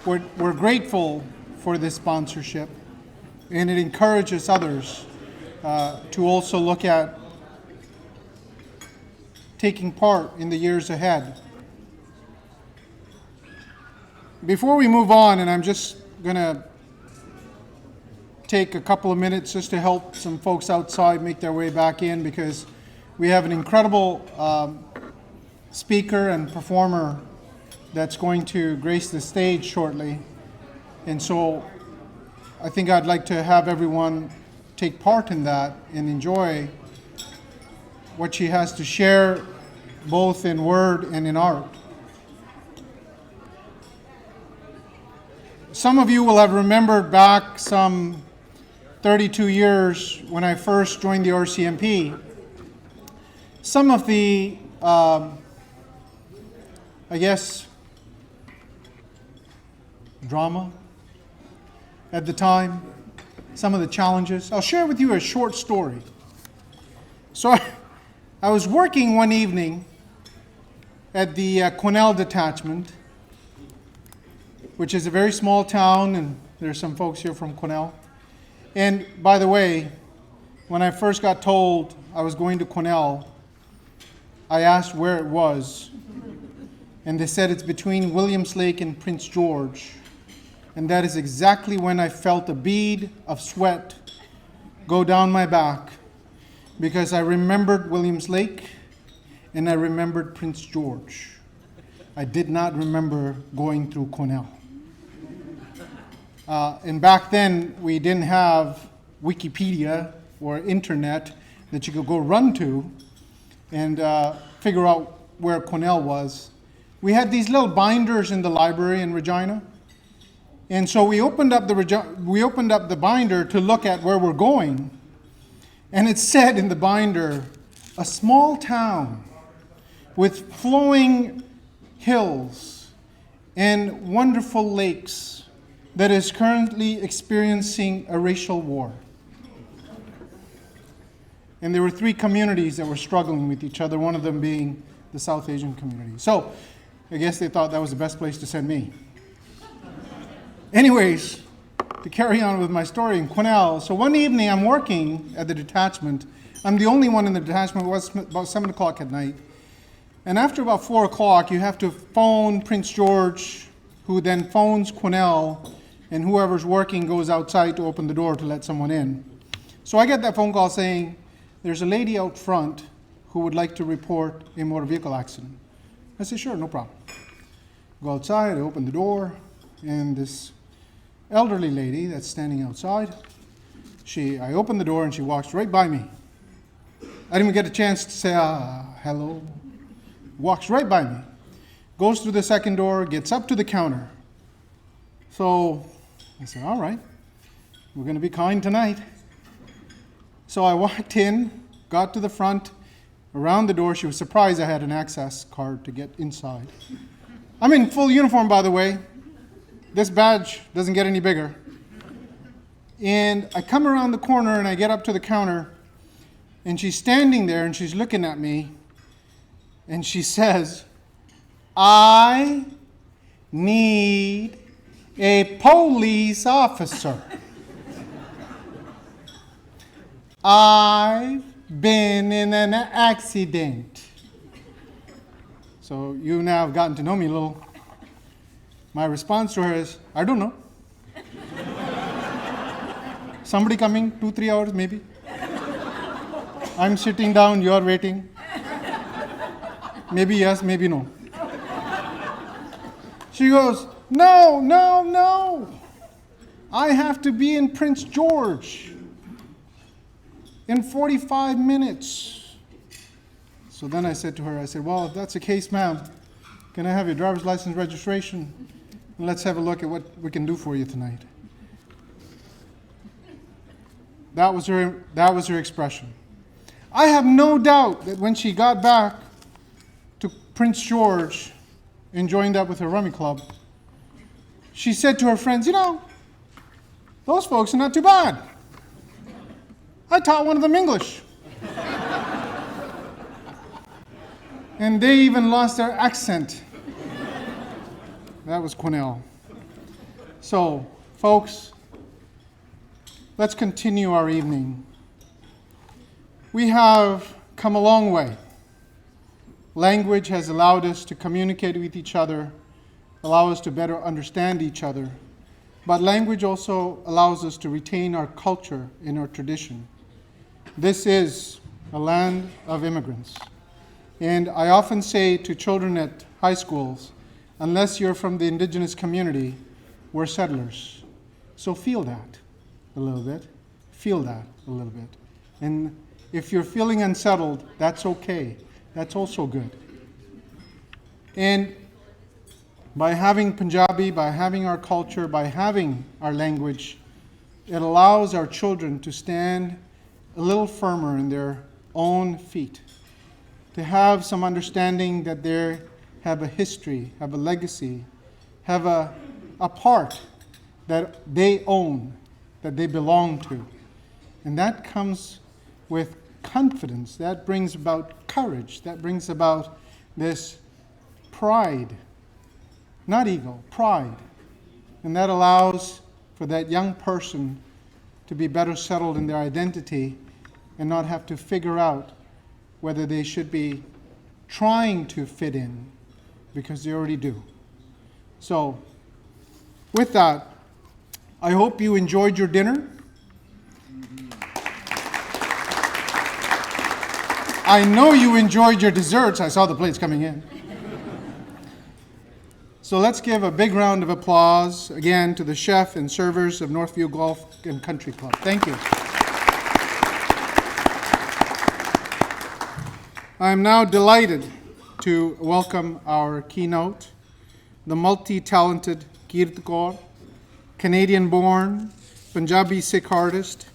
we're grateful for this sponsorship, and it encourages others to also look at taking part in the years ahead. Before we move on, and I'm just going to take a couple of minutes just to help some folks outside make their way back in, because we have an incredible speaker and performer that's going to grace the stage shortly. And so I think I'd like to have everyone take part in that and enjoy what she has to share, both in word and in art. Some of you will have remembered back some 32 years when I first joined the RCMP, some of the, drama at the time, some of the challenges. I'll share with you a short story. So I was working one evening at the Quesnel detachment, which is a very small town, and there's some folks here from Quesnel. And by the way, when I first got told I was going to Quesnel, I asked where it was, and they said it's between Williams Lake and Prince George. And that is exactly when I felt a bead of sweat go down my back, because I remembered Williams Lake and I remembered Prince George. I did not remember going through Quesnel. And back then, we didn't have Wikipedia or internet that you could go run to and figure out where Quesnel was. We had these little binders in the library in Regina. And so we opened up the binder to look at where we're going. And it said in the binder, a small town with flowing hills and wonderful lakes that is currently experiencing a racial war. And there were 3 communities that were struggling with each other, one of them being the South Asian community. So I guess they thought that was the best place to send me. Anyways, to carry on with my story in Quesnel, so one evening I'm working at the detachment. I'm the only one in the detachment. It was about 7 o'clock at night. And after about 4 o'clock, you have to phone Prince George, who then phones Quesnel, and whoever's working goes outside to open the door to let someone in. So I get that phone call saying, there's a lady out front who would like to report a motor vehicle accident. I said, sure, no problem. Go outside, I open the door, and this elderly lady that's standing outside, I open the door and she walks right by me. I didn't even get a chance to say, hello. Walks right by me. Goes through the second door, gets up to the counter. So I said, all right, we're going to be kind tonight. So I walked in, got to the front, around the door. She was surprised I had an access card to get inside. I'm in full uniform, by the way. This badge doesn't get any bigger. And I come around the corner and I get up to the counter, and she's standing there and she's looking at me, and she says, I need a police officer. I've been in an accident. So you now have gotten to know me a little. My response to her is, I don't know. Somebody coming, 2-3 hours maybe. I'm sitting down, you're waiting. Maybe yes, maybe no. She goes, no. I have to be in Prince George in 45 minutes. So then I said to her, well, if that's the case, ma'am, can I have your driver's license registration? And let's have a look at what we can do for you tonight. That was her expression. I have no doubt that when she got back to Prince George and joined up with her rummy club, she said to her friends, those folks are not too bad. I taught one of them English. And they even lost their accent. That was Quesnel. So, folks, let's continue our evening. We have come a long way. Language has allowed us to communicate with each other, allow us to better understand each other, but language also allows us to retain our culture and our tradition. This is a land of immigrants. And I often say to children at high schools, unless you're from the indigenous community, we're settlers. So feel that a little bit. Feel that a little bit. And if you're feeling unsettled, that's okay. That's also good. And by having Punjabi, by having our culture, by having our language, it allows our children to stand a little firmer in their own feet, to have some understanding that they have a history, have a legacy, have a part that they own, that they belong to. And that comes with confidence. That brings about courage. That brings about this pride. Not ego, pride. And that allows for that young person to be better settled in their identity and not have to figure out whether they should be trying to fit in, because they already do. So, with that, I hope you enjoyed your dinner. I know you enjoyed your desserts. I saw the plates coming in. So let's give a big round of applause again to the chef and servers of Northview Golf and Country Club. Thank you. I am now delighted to welcome our keynote, the multi-talented Keert Kaur, Canadian-born, Punjabi Sikh artist,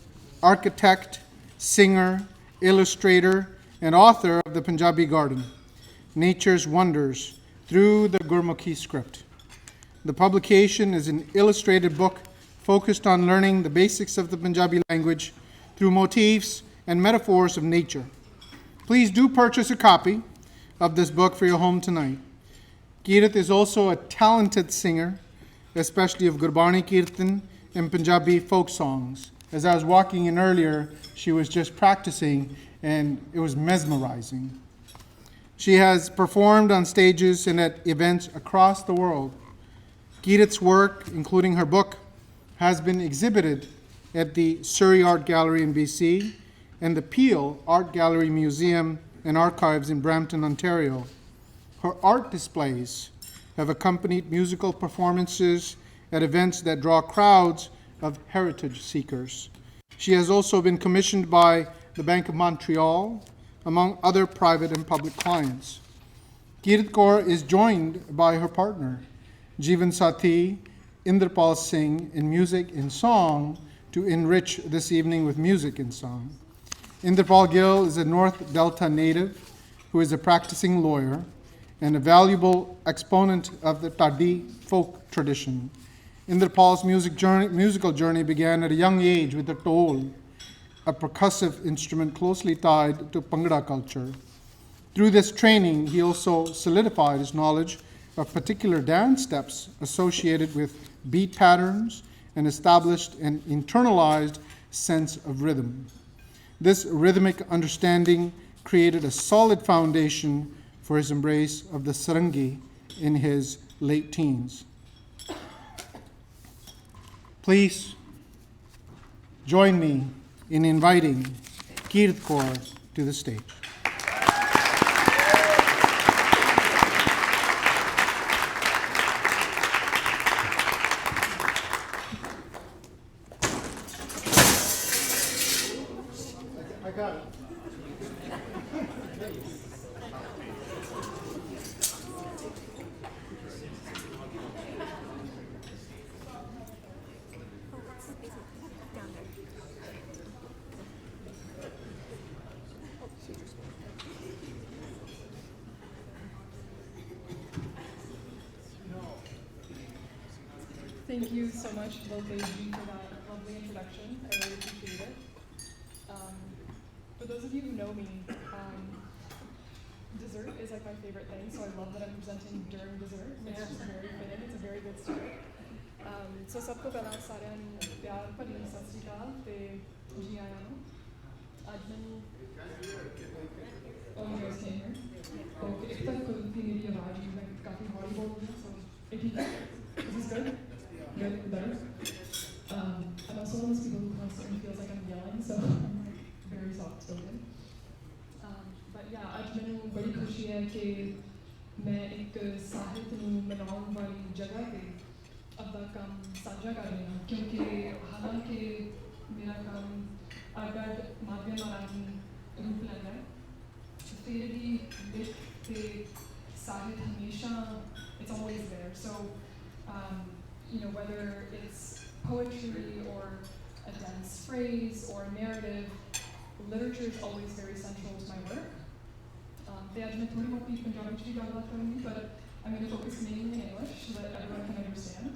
architect, singer, illustrator, and author of The Punjabi Garden, Nature's Wonders Through the Gurmukhi Script. The publication is an illustrated book focused on learning the basics of the Punjabi language through motifs and metaphors of nature. Please do purchase a copy of this book for your home tonight. Keert is also a talented singer, especially of Gurbani Kirtan and Punjabi folk songs. As I was walking in earlier, she was just practicing, and it was mesmerizing. She has performed on stages and at events across the world. Keert's work, including her book, has been exhibited at the Surrey Art Gallery in BC and the Peel Art Gallery Museum and Archives in Brampton, Ontario. Her art displays have accompanied musical performances at events that draw crowds of heritage seekers. She has also been commissioned by the Bank of Montreal, among other private and public clients. Keert Kaur is joined by her partner, Jeevan Sathi, Inderpal Singh, in music and song to enrich this evening with music and song. Inderpal Gill is a North Delta native who is a practicing lawyer and a valuable exponent of the Tadi folk tradition. Inderpal's musical journey began at a young age with the tol, a percussive instrument closely tied to Bhangra culture. Through this training, he also solidified his knowledge of particular dance steps associated with beat patterns and established an internalized sense of rhythm. This rhythmic understanding created a solid foundation for his embrace of the sarangi in his late teens. Please join me in inviting Keert Kaur to the stage. I got it. Thank you so much, Lopez, for that lovely introduction. I really appreciate it. For those of you who know me, dessert is like my favorite thing, so I love that I'm presenting during dessert. It's just very fitting. It's a very good start. ਸੋ ਸਭ ਤੋਂ ਪਹਿਲਾਂ ਸਾਰਿਆਂ ਨੂੰ ਪਿਆਰ ਭਰੀ ਸਤਿ ਸ਼੍ਰੀ ਅਕਾਲ ਤੇ ਜੀ ਆਇਆਂ ਨੂੰ ਅੱਜ ਮੈਨੂੰ Oh, you guys came here? Okay, if that could be maybe a vibe, you like काफी हौली बोल रहे हैं, so if you is this good? Good, better. I'm also one of those people who constantly feels like I'm yelling, so I'm like very soft spoken. But yeah, आज मैंने बड़ी खुशी है कि मैं एक साहित्य ਨੂੰ ਮਨਾਉਣ ਵਾਲੀ ਜਗ੍ਹਾ ਤੇ अपना काम साझा कर रही हूँ क्योंकि हालांकि मेरा काम अगर माध्यम राही रूप लेना है फिर भी लिख के साहित्य हमेशा it's always there. So you know, whether it's poetry or a dense phrase or a narrative, literature is always very central to my work. ਤੇ ਅੱਜ ਮੈਂ ਥੋੜੀ ਬਹੁਤੀ ਪੰਜਾਬੀ ਚ ਵੀ ਗੱਲਬਾਤ ਕਰਾਂਗੀ, but I'm going to focus mainly in English so that everyone can understand.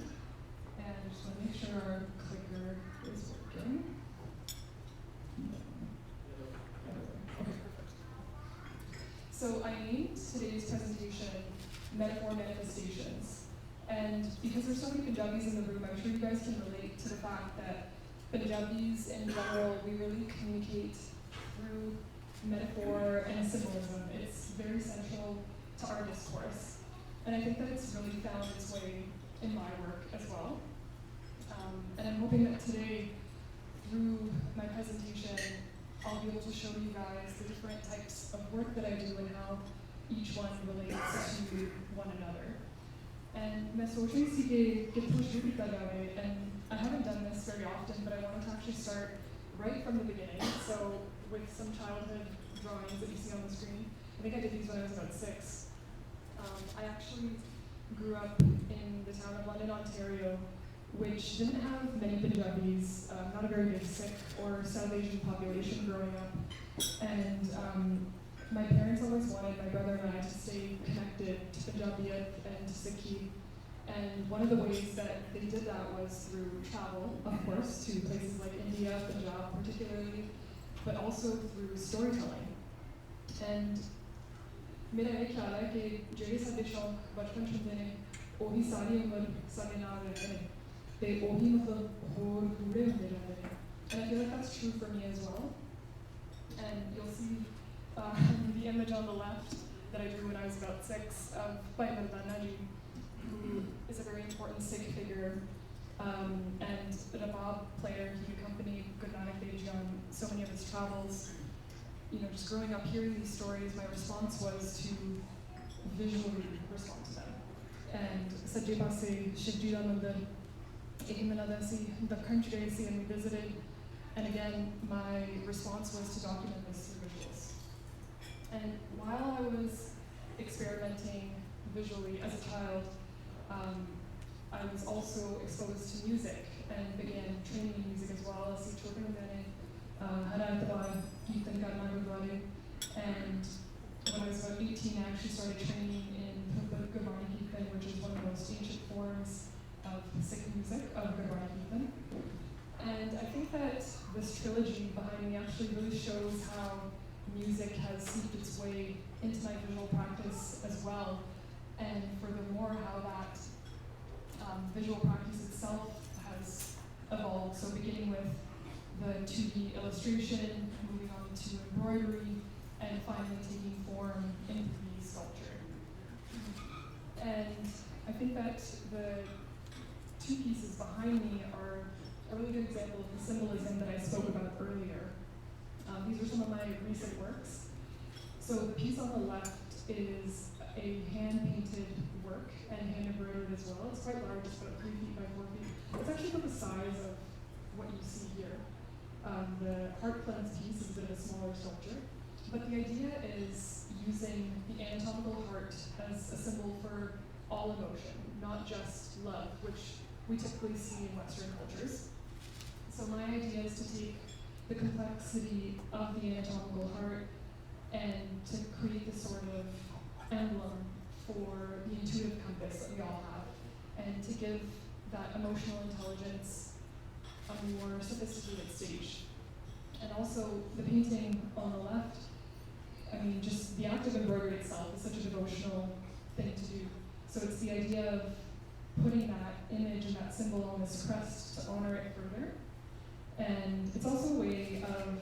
And I just want to make sure our clicker is working. Okay, perfect. So I named today's presentation Metaphor Manifestations. And because there's so many Punjabis in the room, I'm sure you guys can relate to the fact that Punjabis in general, we really communicate through metaphor and symbolism. It's very central to our discourse. And I think that it's really found its way in my work as well. And I'm hoping that today, through my presentation, I'll be able to show you guys the different types of work that I do and how each one relates to one another. And मैं सोच रही थी कि कितना शुरू किया जाए, and I haven't done this very often, but I wanted to actually start right from the beginning. So with some childhood drawings that you see on the screen, I think I did these when I was about 6. I actually grew up in the town of London, Ontario, which didn't have many Punjabis, not a very big Sikh or South Asian population growing up. And my parents always wanted my brother and I to stay connected to Punjabiyat and to Sikhi. And one of the ways that they did that was through travel, of course, to places like India, Punjab particularly, but also through storytelling. And मेरा ये ख्याल है कि ਜਿਹੜੇ ਸਾਡੇ ਸ਼ੌਕ ਬਚਪਨ 'ਚ ਹੁੰਦੇ ਨੇ ਉਹੀ ਸਾਰੀ ਉਮਰ ਸਾਡੇ ਨਾਲ ਰਹਿੰਦੇ ਨੇ ਤੇ ਉਹੀ ਮਤਲਬ ਹੋਰ ਗੂੜੇ ਹੁੰਦੇ ਜਾਂਦੇ ਨੇ. And I feel like that's true for me as well. And you'll see the image on the left that I drew when I was about 6 of Bhai Naji, who is a very important Sikh figure and the Nabab player. He accompanied Guru Nanak Dev Ji on so many of his travels. You know, just growing up hearing these stories, my response was to visually respond to them. And Sajje paase Shivji da mandir, Ahmad si, Dakhan ch gaye si, and we visited. And again, my response was to document this through visuals. And while I was experimenting visually as a child, I was also exposed to music and began training in music as well. As children and then and when I was about 18, I actually started training in Gurbani Kirtan, which is one of the most ancient forms of Sikh music, of Gurbani Kirtan. And I think that this trilogy behind me actually really shows how music has seeped its way into my visual practice as well. And furthermore, how that visual practice itself has evolved. So beginning with the 2D illustration, moving on to embroidery, and finally taking form in 3D sculpture. And I think that the 2 pieces behind me are a really good example of the symbolism that I spoke about earlier. These are some of my recent works. So the piece on the left is a hand-painted work and hand-embroidered as well. It's quite large, it's about 3 feet by 4 feet. It's actually about the size of what you see here. The heart cleanse piece is a bit of a smaller sculpture, but the idea is using the anatomical heart as a symbol for all emotion, not just love, which we typically see in Western cultures. So my idea is to take the complexity of the anatomical heart and to create this sort of emblem for the intuitive compass that we all have, and to give that emotional intelligence a more sophisticated stage. And also, the painting on the left, I mean, just the act of embroidery itself is such a devotional thing to do. So it's the idea of putting that image and that symbol on this crest to honor it further. And it's also a way of,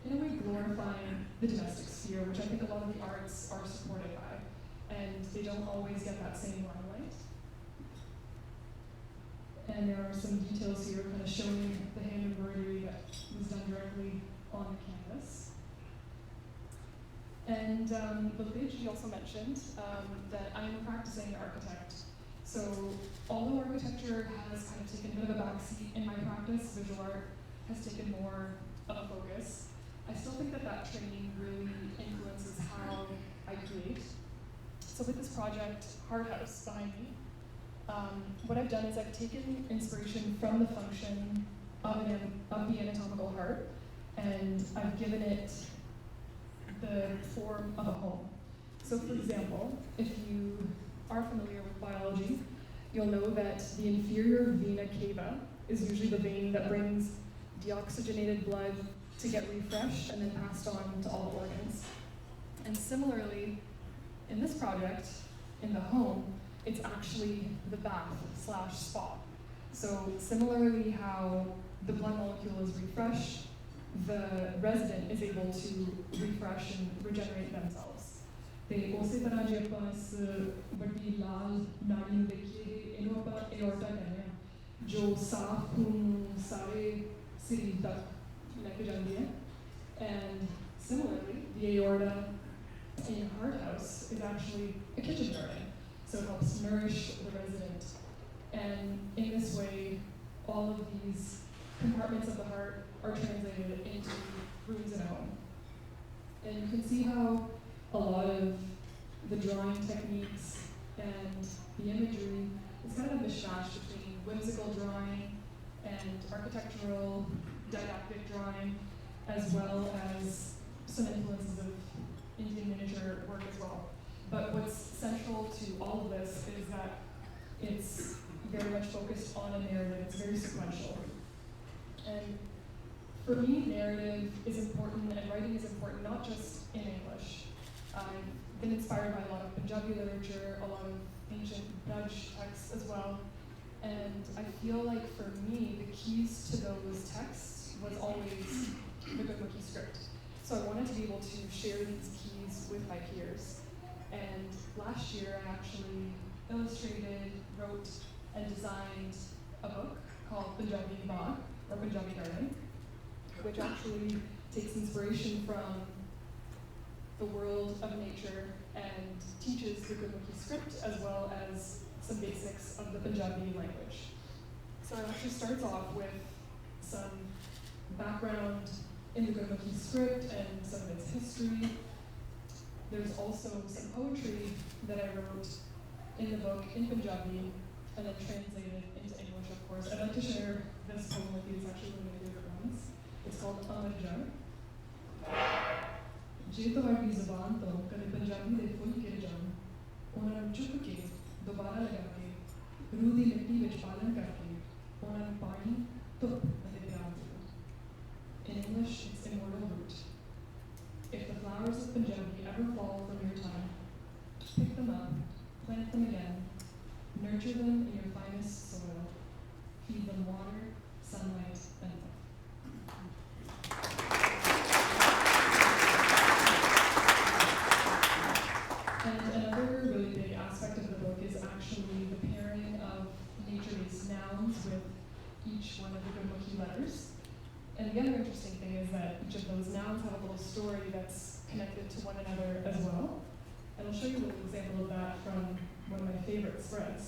in a way, glorifying the domestic sphere, which I think a lot of the arts are supported by, and they don't always get that same limelight. And there are some details here kind of showing the hand embroidery that was done directly on the canvas. And Balijit also mentioned that I am a practicing architect. So although architecture has kind of taken a bit of a backseat in my practice, visual art has taken more of a focus. I still think that that training really influences how I create. So with this project, Hard House behind me, what I've done is I've taken inspiration from the function of the anatomical heart, and I've given it the form of a home. So for example, if you are familiar with biology, you'll know that the inferior vena cava is usually the vein that brings deoxygenated blood to get refreshed and then passed on to all organs. And similarly, in this project, in the home, it's actually the bath/spa. So similarly how the blood molecule is refreshed, the resident is able to refresh and regenerate themselves. They also badi lal nadi dekhiye aorta कहते हैं जो साफ खून सारे सिर तक लेके जाती है. And similarly, the aorta in Hard House is actually a kitchen garden, so it helps nourish the resident. And in this way, all of these compartments of the heart are translated into rooms in a home. And you can see how a lot of the drawing techniques and the imagery is kind of a mishmash between whimsical drawing and architectural, didactic drawing, as well as some influences of Indian miniature work as well. But what's central to all of this is that it's very much focused on a narrative. It's very sequential. And for me, narrative is important and writing is important, not just in English. I've been inspired by a lot of Punjabi literature, a lot of ancient Dutch texts as well. And I feel like for me, the keys to those texts was always the Gurmukhi script. So I wanted to be able to share these keys with my peers. And last year, I actually illustrated, wrote, and designed a book called Punjabi Baag, or Punjabi Garden, which actually takes inspiration from the world of nature and teaches the Gurmukhi script as well as some basics of the Punjabi language. So it actually starts off with some background in the Gurmukhi script and some of its history. There's also some poetry that I wrote in the book in Punjabi and then translated into English, of course. I'd like to share this poem with you. It's actually one of my favorite ones. It's called Ahmad. ਜੇ ਤੁਹਾਡੀ ਜ਼ੁਬਾਨ ਤੋਂ ਕਦੇ ਪੰਜਾਬੀ ਦੇ ਫੁੱਲ ਗਿਰ ਜਾਣ, ਉਹਨਾਂ ਨੂੰ ਚੁੱਕ ਕੇ ਦੁਬਾਰਾ ਲਗਾ ਕੇ ਰੂਹ ਦੀ ਮਿੱਟੀ ਵਿੱਚ ਪਾਲਣ ਕਰਕੇ ਉਹਨਾਂ ਨੂੰ ਪਾਣੀ ਧੁੱਪ ਅਤੇ ਪਿਆਰ ਦਿਓ. In English, it's immortal root. If the flowers of Punjabi ever fall from your tongue, pick them up, plant them again, nurture them in your finest soil, feed them water, sunlight, and love. And another really big aspect of the book is actually the pairing of nature-based nouns with each one of the Gurmukhi letters. And the other interesting thing is that each of those nouns have a little story that's connected to one another as well. And I'll show you a little example of that from one of my favorite spreads.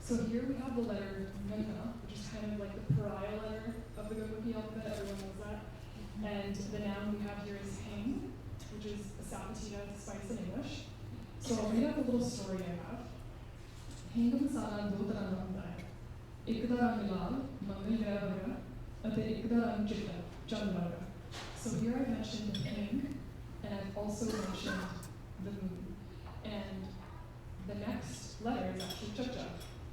So here we have the letter Nana, which is kind of like the pariah letter of the Gurmukhi alphabet, everyone knows that. And the noun we have here is hing, which is a sapotina spice in English. So I'll read out the little story I have. Hing masala do tar੍ਹਾਂ ਦਾ ਹੁੰਦਾ ਹੈ. ਇੱਕ ਦਾ ਰੰਗ ਲਾਲ, ਮੰਗਲ ਗ੍ਰਹਿ ਵਰਗਾ, ਅਤੇ ਇੱਕ ਦਾ ਰੰਗ ਚਿੱਟਾ, ਚੰਦ ਵਰਗਾ. So here I've mentioned hing, and I've also mentioned the moon. And the next letter is actually cha-cha,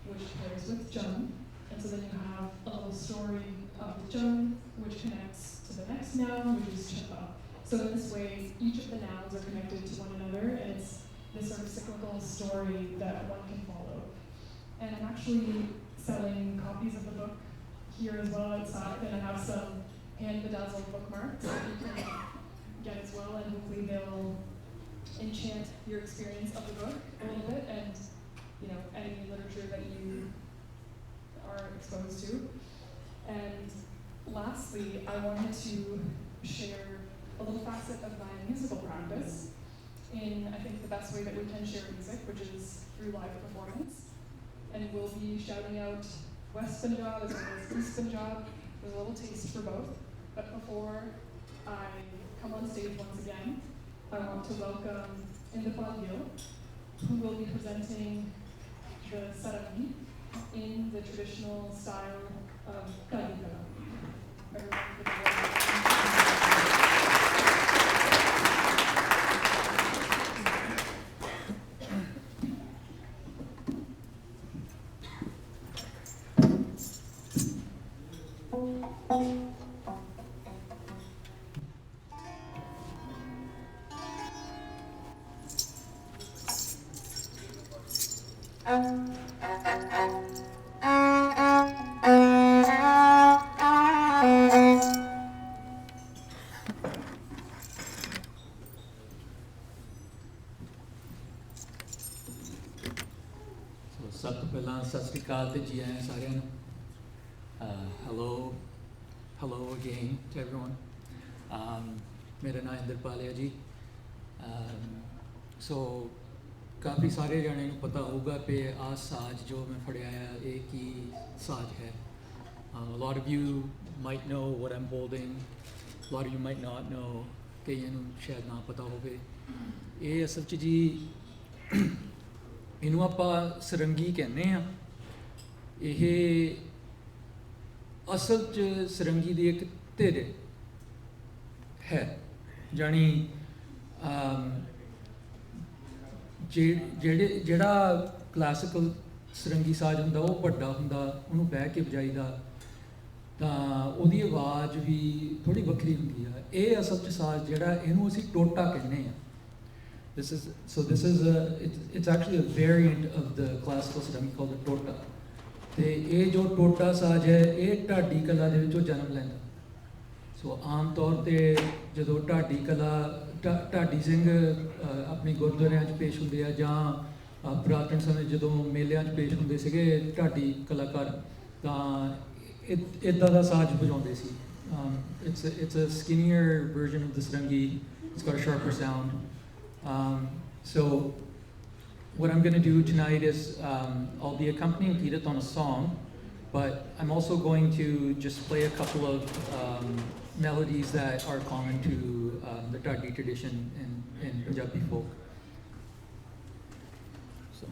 which pairs with jum. And so then you have a little story of the jum, which connects to the next noun, which is chippa. So in this way, each of the nouns are connected to one another, and it's this sort of cyclical story that one can follow And I'm actually selling copies of the book here as well outside, and I have some hand-bedazzled bookmarks that you can get as well, and hopefully they'll enchant your experience of the book a little bit, and any literature that you are exposed to. And lastly, I wanted to share a little facet of my musical practice in, I think, the best way that we can share music, which is through live performance. And we'll be shouting out West Punjab as well as East Punjab. There's a little taste for both. But before I come on stage once again, I want to welcome Balijit, who will be presenting the Ceremonies in the traditional style of Babuta. Everyone give a warm ਸਭ ਤੋਂ ਪਹਿਲਾਂ ਸਤਿ ਸ੍ਰੀ ਅਕਾਲ ਤੇ ਜੀ ਆਇਆਂ ਸਾਰਿਆਂ ਨੂੰ hello again to everyone. ਮੇਰਾ ਨਾਮ ਇੰਦਰਪਾਲ ਹੈ ਜੀ. ਸੋ ਕਾਫੀ ਸਾਰੇ ਜਾਣਿਆਂ ਨੂੰ ਪਤਾ ਹੋਊਗਾ ਕਿ ਆਹ ਸਾਜ਼ ਜੋ ਮੈਂ ਫੜਿਆ ਆ ਇਹ ਕੀ ਸਾਜ਼ ਹੈ. A lot of you might know what I'm holding, a lot of you might not know, ਕਈਆਂ ਨੂੰ ਸ਼ਾਇਦ ਨਾ ਪਤਾ ਹੋਵੇ. ਇਹ ਅਸਲ 'ਚ ਜੀ ਇਹਨੂੰ ਆਪਾਂ ਸਰੰਗੀ ਕਹਿੰਦੇ ਹਾਂ. ਇਹ ਅਸਲ 'ਚ ਸਰੰਗੀ ਦੀ ਇੱਕ ਧਿਰ ਹੈ, ਜਾਣੀ ਜਿਹੜਾ ਕਲਾਸੀਕਲ ਸਰੰਗੀ ਸਾਜ਼ ਹੁੰਦਾ ਉਹ ਵੱਡਾ ਹੁੰਦਾ, ਉਹਨੂੰ ਬਹਿ ਕੇ ਵਜਾਈਦਾ ਤਾਂ ਉਹਦੀ ਆਵਾਜ਼ ਵੀ ਥੋੜ੍ਹੀ ਵੱਖਰੀ ਹੁੰਦੀ ਆ. ਇਹ ਅਸਲ 'ਚ ਸਾਜ਼ ਜਿਹੜਾ ਇਹਨੂੰ ਅਸੀਂ ਟੋਟਾ ਕਹਿੰਦੇ ਹਾਂ. It's actually a variant of the classical sarangi called the tota. ਤੇ ਇਹ ਜੋ ਟੋਟਾ ਸਾਜ਼ ਹੈ ਇਹ ਢਾਡੀ ਕਲਾ ਦੇ ਵਿੱਚੋਂ ਜਨਮ ਲੈਂਦਾ. ਸੋ ਆਮ ਤੌਰ 'ਤੇ ਜਦੋਂ ਢਾਡੀ ਸਿੰਘ ਆਪਣੀ ਗੁਰਦੁਆਰਿਆਂ 'ਚ ਪੇਸ਼ ਹੁੰਦੇ ਆ ਜਾਂ ਪੁਰਾਤਨ ਸਮੇਂ ਜਦੋਂ ਮੇਲਿਆਂ 'ਚ ਪੇਸ਼ ਹੁੰਦੇ ਸੀਗੇ ਢਾਡੀ ਕਲਾਕਾਰ ਤਾਂ ਇੱਦਾਂ ਦਾ ਸਾਜ਼ ਵਜਾਉਂਦੇ ਸੀ. It's a skinnier version of the sarangi. It's got a sharper sound. So what I'm going to do tonight is I'll be accompanying Keynote on a song, but I'm also going to just play a couple of melodies that are common to the Tadi tradition in Punjabi folk. So.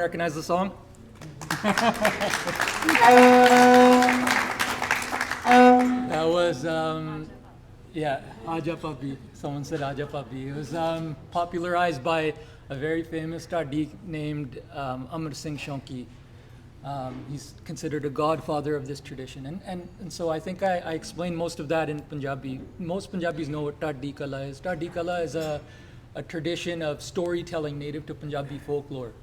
Recognize the song? That was, Aja Papi. Someone said Aja Papi. It was popularized by a very famous Tadi named Amar Singh Shonki. He's considered a godfather of this tradition. And so I think I explained most of that in Punjabi. Most Punjabis know what Taddi Kala is. Taddi Kala is a tradition of storytelling native to Punjabi folklore.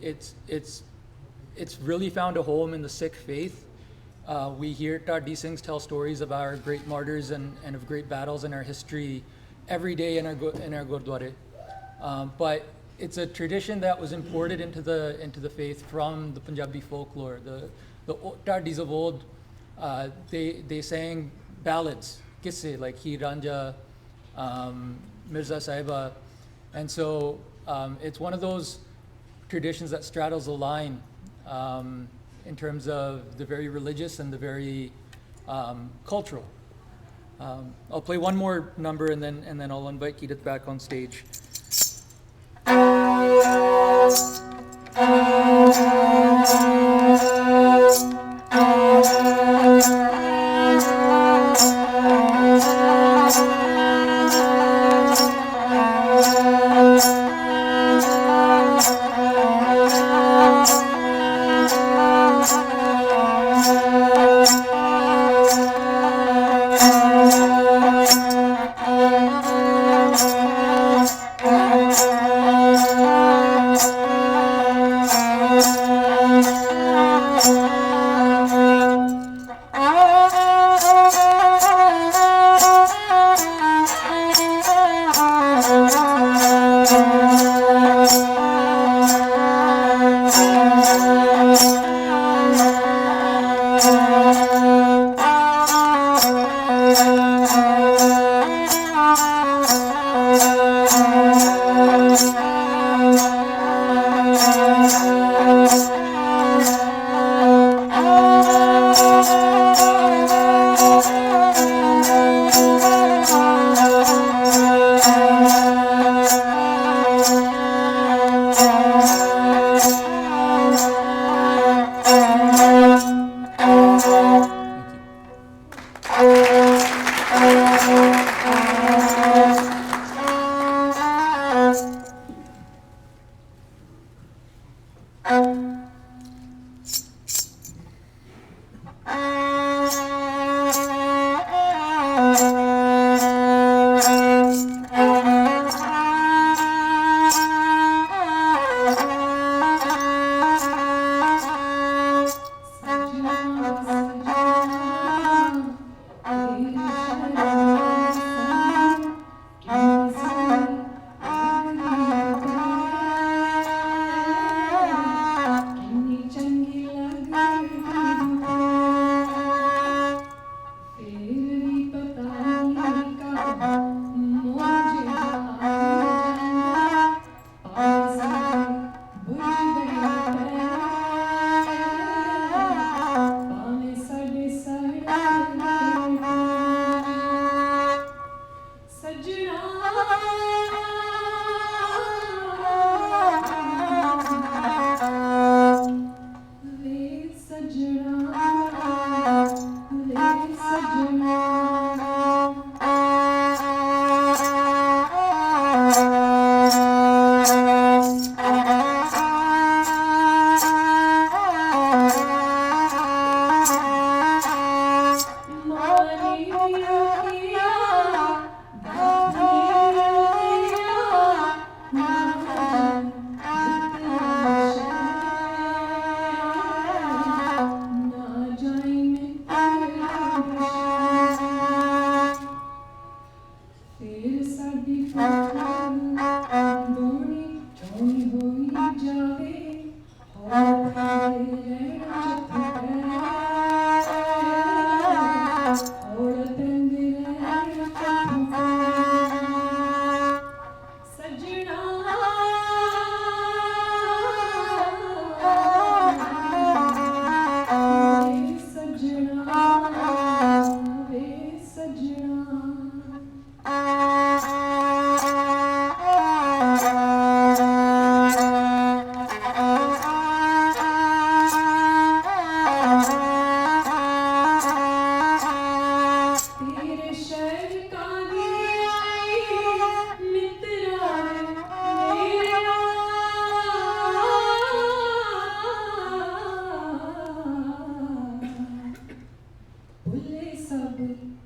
It's really found a home in the Sikh faith. We hear Taddi Singhs tell stories of our great martyrs and of great battles in our history every day in our Gurdwara. But it's a tradition that was imported into the faith from the Punjabi folklore. The Taddis of old, they sang ballads, kisse like Heer Ranja, Mirza Sahiba, and so it's one of those traditions that straddles the line in terms of the very religious and the very cultural. I'll play one more number and then I'll invite Keedith back on stage.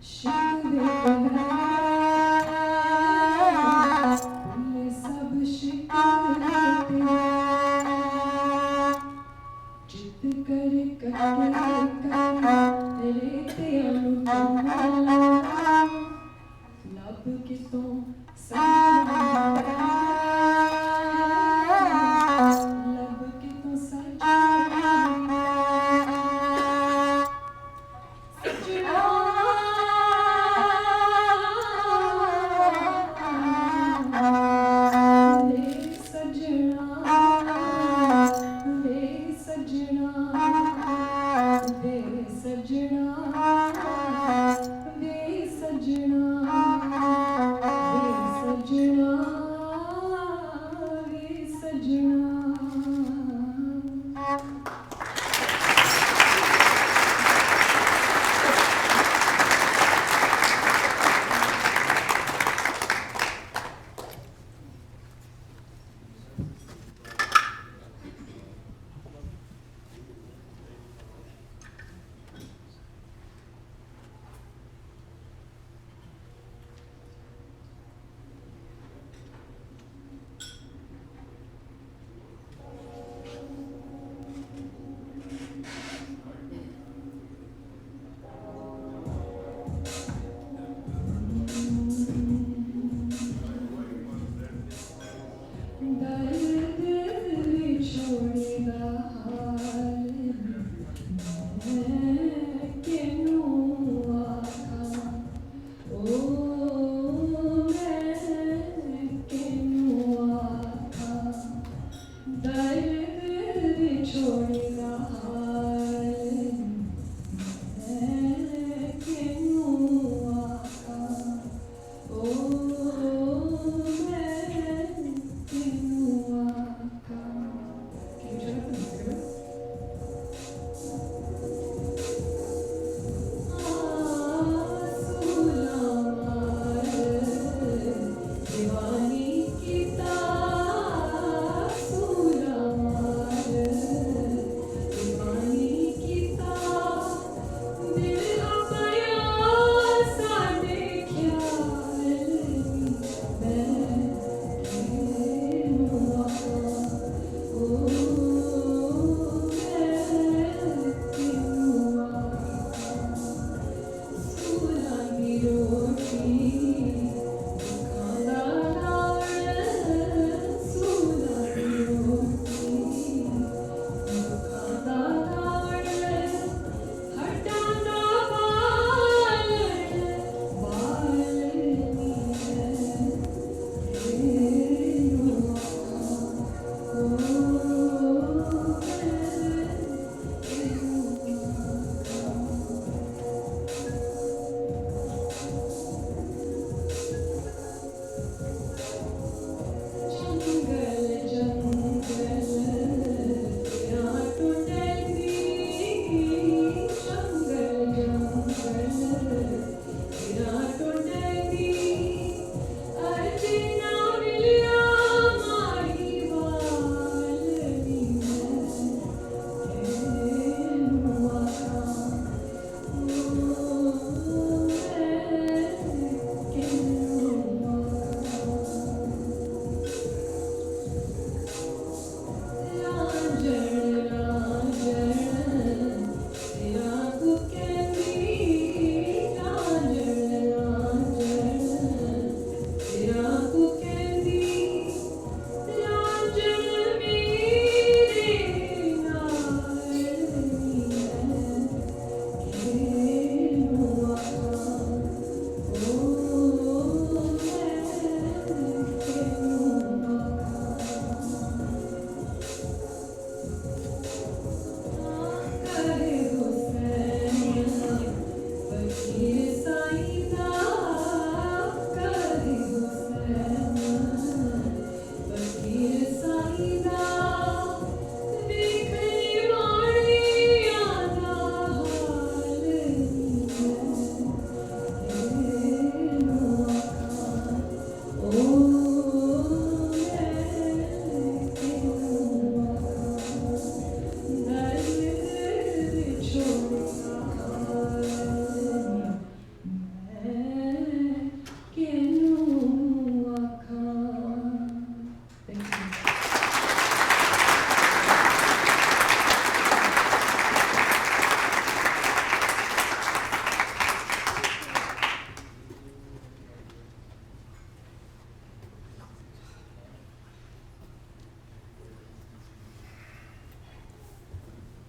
शिकवे भुले सब शिकवे चित कर कटे रेते लब कितों सजना लब कितों सजना सजना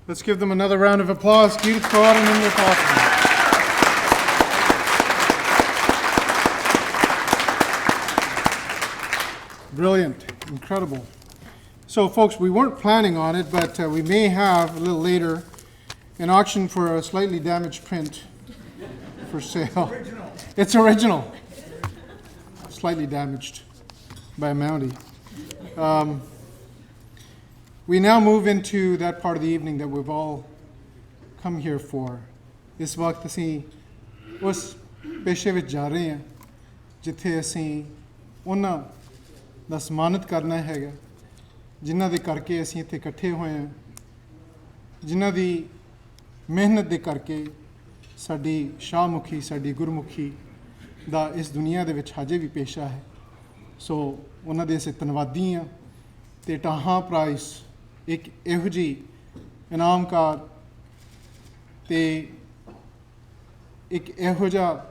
Let's give them another round of applause. Gud skåren in your applause. Brilliant, incredible. So folks, we weren't planning on it, but we may have a little later an auction for a slightly damaged print for sale. It's original. Slightly damaged by a Mountie. We now move into that part of the evening that we've all come here for. ਇਸ ਵਕਤ ਅਸੀਂ ਉਸ ਪੇਸ਼ੇ ਵਿੱਚ ਜਾ ਰਹੇ ਹਾਂ ਜਿੱਥੇ ਅਸੀਂ ਉਹਨਾਂ ਦਾ ਸਨਮਾਨਿਤ ਕਰਨਾ ਹੈਗਾ ਜਿਨ੍ਹਾਂ ਦੇ ਕਰਕੇ ਅਸੀਂ ਇੱਥੇ ਇਕੱਠੇ ਹੋਏ ਹਾਂ ਜਿਨ੍ਹਾਂ ਦੀ ਮਿਹਨਤ ਦੇ ਕਰਕੇ ਸਾਡੀ ਸ਼ਾਹਮੁਖੀ ਸਾਡੀ ਗੁਰਮੁਖੀ ਦਾ ਇਸ ਦੁਨੀਆ ਦੇ ਵਿੱਚ ਹਜੇ ਵੀ ਪੇਸ਼ਾ ਹੈ ਸੋ ਉਹਨਾਂ ਦੇ ਅਸੀਂ ਧੰਨਵਾਦੀ ਹਾਂ ਅਤੇ ਟਾਹਾਂ ਪ੍ਰਾਈਜ਼ ਇੱਕ ਇਹੋ ਜਿਹੀ ਇਨਾਮਕਾਰ ਅਤੇ ਇੱਕ ਇਹੋ ਜਿਹਾ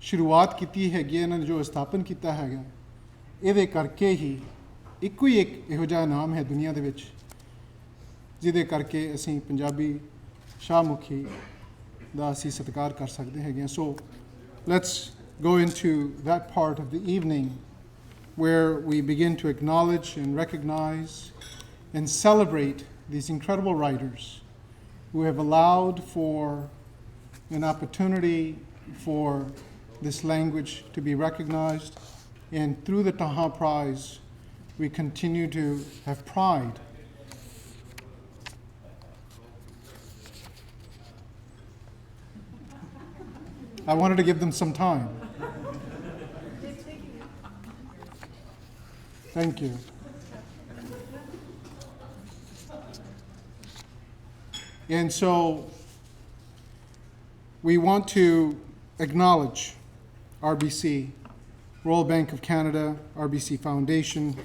ਸ਼ੁਰੂਆਤ ਕੀਤੀ ਹੈਗੀ ਇਹਨਾਂ ਨੇ ਜੋ ਸਥਾਪਨ ਕੀਤਾ ਹੈਗਾ ਇਹਦੇ ਕਰਕੇ ਹੀ ਇੱਕੋ ਹੀ ਇੱਕ ਇਹੋ ਜਿਹਾ ਇਨਾਮ ਹੈ ਦੁਨੀਆ ਦੇ ਵਿੱਚ ਜਿਹਦੇ ਕਰਕੇ ਅਸੀਂ ਪੰਜਾਬੀ ਸ਼ਾਹਮੁਖੀ ਦਾ ਅਸੀਂ ਸਤਿਕਾਰ ਕਰ ਸਕਦੇ ਹੈਗੇ ਹਾਂ ਸੋ let's go into that part of the evening where we begin to acknowledge and recognize and celebrate these incredible writers who have allowed for an opportunity for this language to be recognized. And through the Dhahan Prize, we continue to have pride. I wanted to give them some time. Thank you. And so we want to acknowledge RBC, Royal Bank of Canada, RBC Foundation,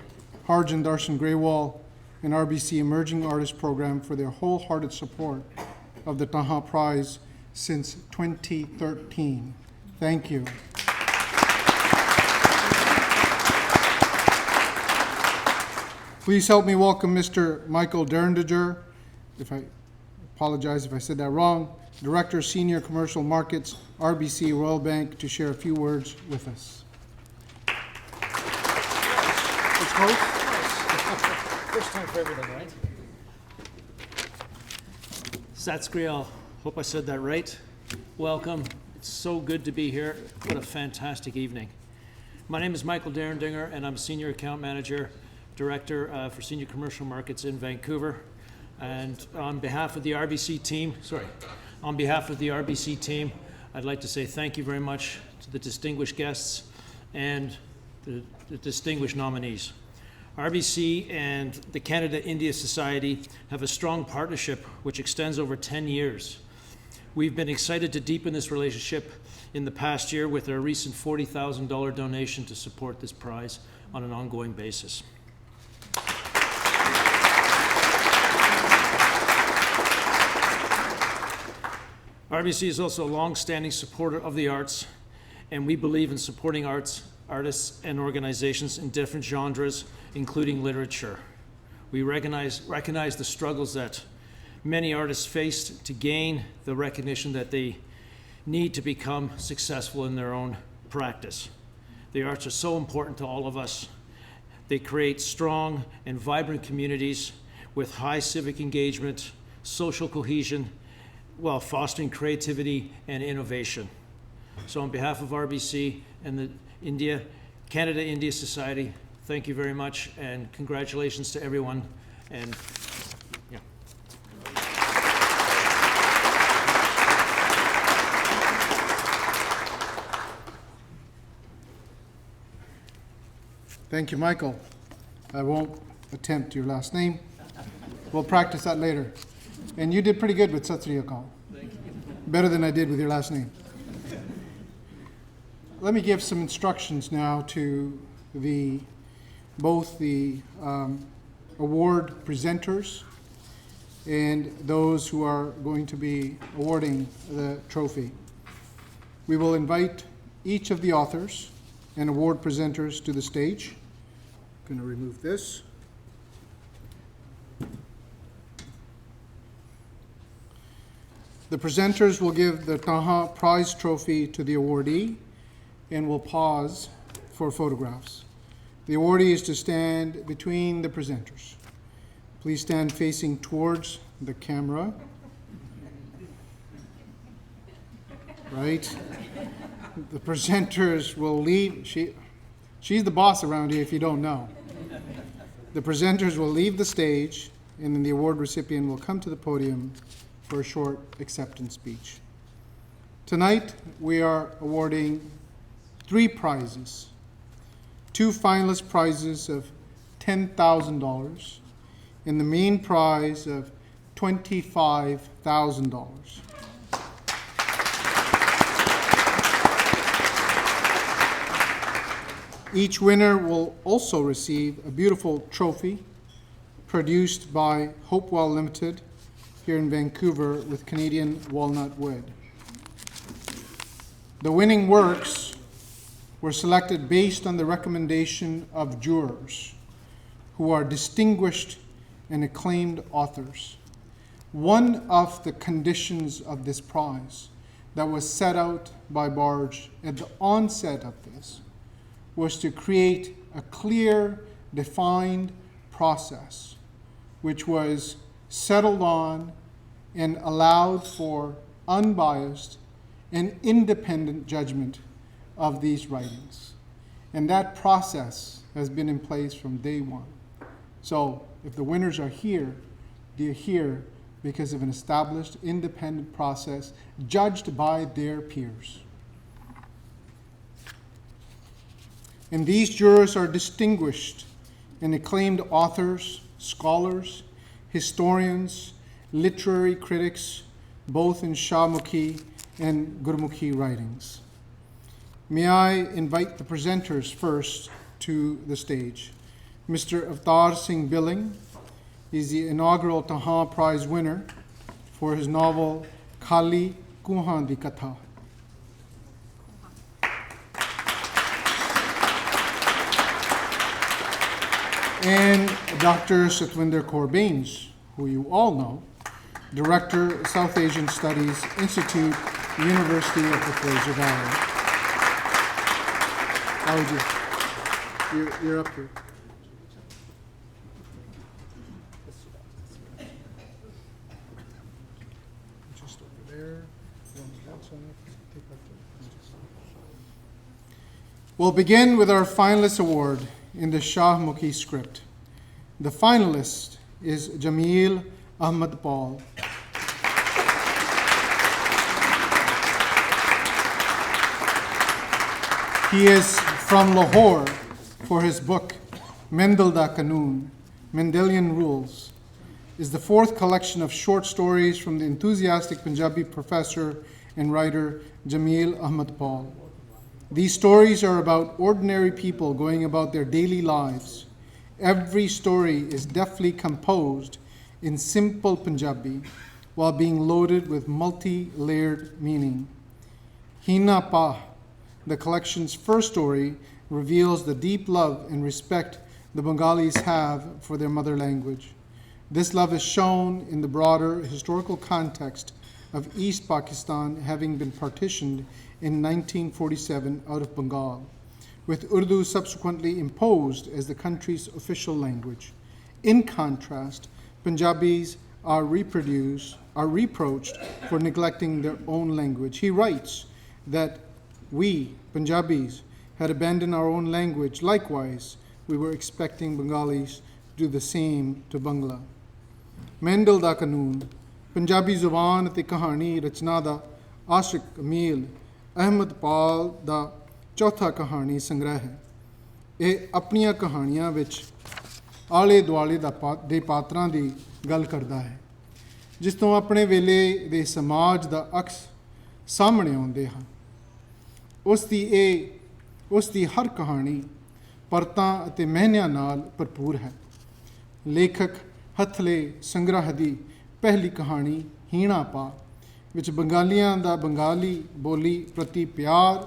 Harjan Darshan Grewal, and RBC Emerging Artist Program for their wholehearted support of the Dhahan Prize since 2013. Thank you. Please help me welcome Mr. Michael Derndiger, if I apologize if I said that wrong, Director, Senior Commercial Markets, RBC Royal Bank, to share a few words with us. Let's hope. First time for everything, right? Satskriel, hope I said that right. Welcome. It's so good to be here. What a fantastic evening. My name is Michael Derndiger, and I'm Senior Account Manager, Director for Senior Commercial Markets in Vancouver. And on behalf of the RBC team, I'd like to say thank you very much to the distinguished guests and the distinguished nominees. RBC and the Canada-India Society have a strong partnership which extends over 10 years. We've been excited to deepen this relationship in the past year with our recent $40,000 donation to support this prize on an ongoing basis. RBC is also a long-standing supporter of the arts, and we believe in supporting artists and organizations in different genres, including literature. We recognize the struggles that many artists faced to gain the recognition that they need to become successful in their own practice. The arts are so important to all of us. They create strong and vibrant communities with high civic engagement, social cohesion, while fostering creativity and innovation. So on behalf of RBC and the Canada-India Society, thank you very much and congratulations to everyone. And yeah. Thank you, Michael. I won't attempt your last name. We'll practice that later. And you did pretty good with Sat Sri Akal. Better than I did with your last name. Let me give some instructions now to both the award presenters and those who are going to be awarding the trophy. We will invite each of the authors and award presenters to the stage. I'm going to remove this. The presenters will give the Dhahan Prize trophy to the awardee and will pause for photographs. The awardee is to stand between the presenters. Please stand facing towards the camera. Right? The presenters will leave. She's the boss around here if you don't know. The presenters will leave the stage, and then the award recipient will come to the podium for a short acceptance speech. Tonight, we are awarding 3 prizes. 2 finalist prizes of $10,000 and the main prize of $25,000. Each winner will also receive a beautiful trophy produced by Hopewell Limited here in Vancouver with Canadian walnut wood. The winning works were selected based on the recommendation of jurors who are distinguished and acclaimed authors. One of the conditions of this prize that was set out by Barj at the onset of this was to create a clear, defined process which was settled on and allowed for unbiased and independent judgment of these writings. And that process has been in place from day one. So if the winners are here, they're here because of an established independent process judged by their peers. And these jurors are distinguished and acclaimed authors, scholars, historians, literary critics, both in Shahmukhi and Gurmukhi writings. May I invite the presenters first to the stage. Mr. Avtar Singh Billing is the inaugural Dhahan Prize winner for his novel Khali Kuhan Di Katha. And Dr. Satwinder Kaur Bains, who you all know, Director, South Asian Studies Institute, University of the Fraser Valley. How would you? You're up here. Just over there. We'll begin with our finalist award in the Shahmukhi script. The finalist is Jameel Ahmad Paul. He is from Lahore for his book Mendel Da Qanun, Mendelian Rules, is the 4th collection of short stories from the enthusiastic Punjabi professor and writer Jameel Ahmad Paul. These stories are about ordinary people going about their daily lives. Every story is deftly composed in simple Punjabi while being loaded with multi-layered meaning. Hina Pa, the collection's first story, reveals the deep love and respect the Bengalis have for their mother language. This love is shown in the broader historical context of East Pakistan having been partitioned in 1947 out of Bengal, with Urdu subsequently imposed as the country's official language. In contrast, Punjabis are reproached for neglecting their own language. He writes that we, Punjabis, had abandoned our own language. Likewise, we were expecting Bengalis to do the same to Bangla. Mendel Da Qanun, Punjabi Zuban ਅਤੇ ਕਹਾਣੀ ਰਚਨਾ ਦਾ ਆਸ਼ਿਕ ਅਮੀਲ ਅਹਿਮਦ ਪਾਲ ਦਾ ਚੌਥਾ ਕਹਾਣੀ ਸੰਗ੍ਰਹਿ ਹੈ। ਇਹ ਆਪਣੀਆਂ ਕਹਾਣੀਆਂ ਵਿੱਚ ਆਲੇ ਦੁਆਲੇ ਦੇ ਪਾਤਰਾਂ ਦੀ ਗੱਲ ਕਰਦਾ ਹੈ, ਜਿਸ ਤੋਂ ਆਪਣੇ ਵੇਲੇ ਦੇ ਸਮਾਜ ਦਾ ਅਕਸ ਸਾਹਮਣੇ ਆਉਂਦੇ ਹਨ। ਉਸ ਦੀ ਹਰ ਕਹਾਣੀ ਪਰਤਾਂ ਅਤੇ ਮਹਿਨਿਆਂ ਨਾਲ ਭਰਪੂਰ ਹੈ। ਲੇਖਕ ਹਥਲੇ ਸੰਗ੍ਰਹਿ ਦੀ ਪਹਿਲੀ ਕਹਾਣੀ ਹੀਣਾ ਪਾ ਵਿੱਚ ਬੰਗਾਲੀਆਂ ਦਾ ਬੰਗਾਲੀ ਬੋਲੀ ਪ੍ਰਤੀ ਪਿਆਰ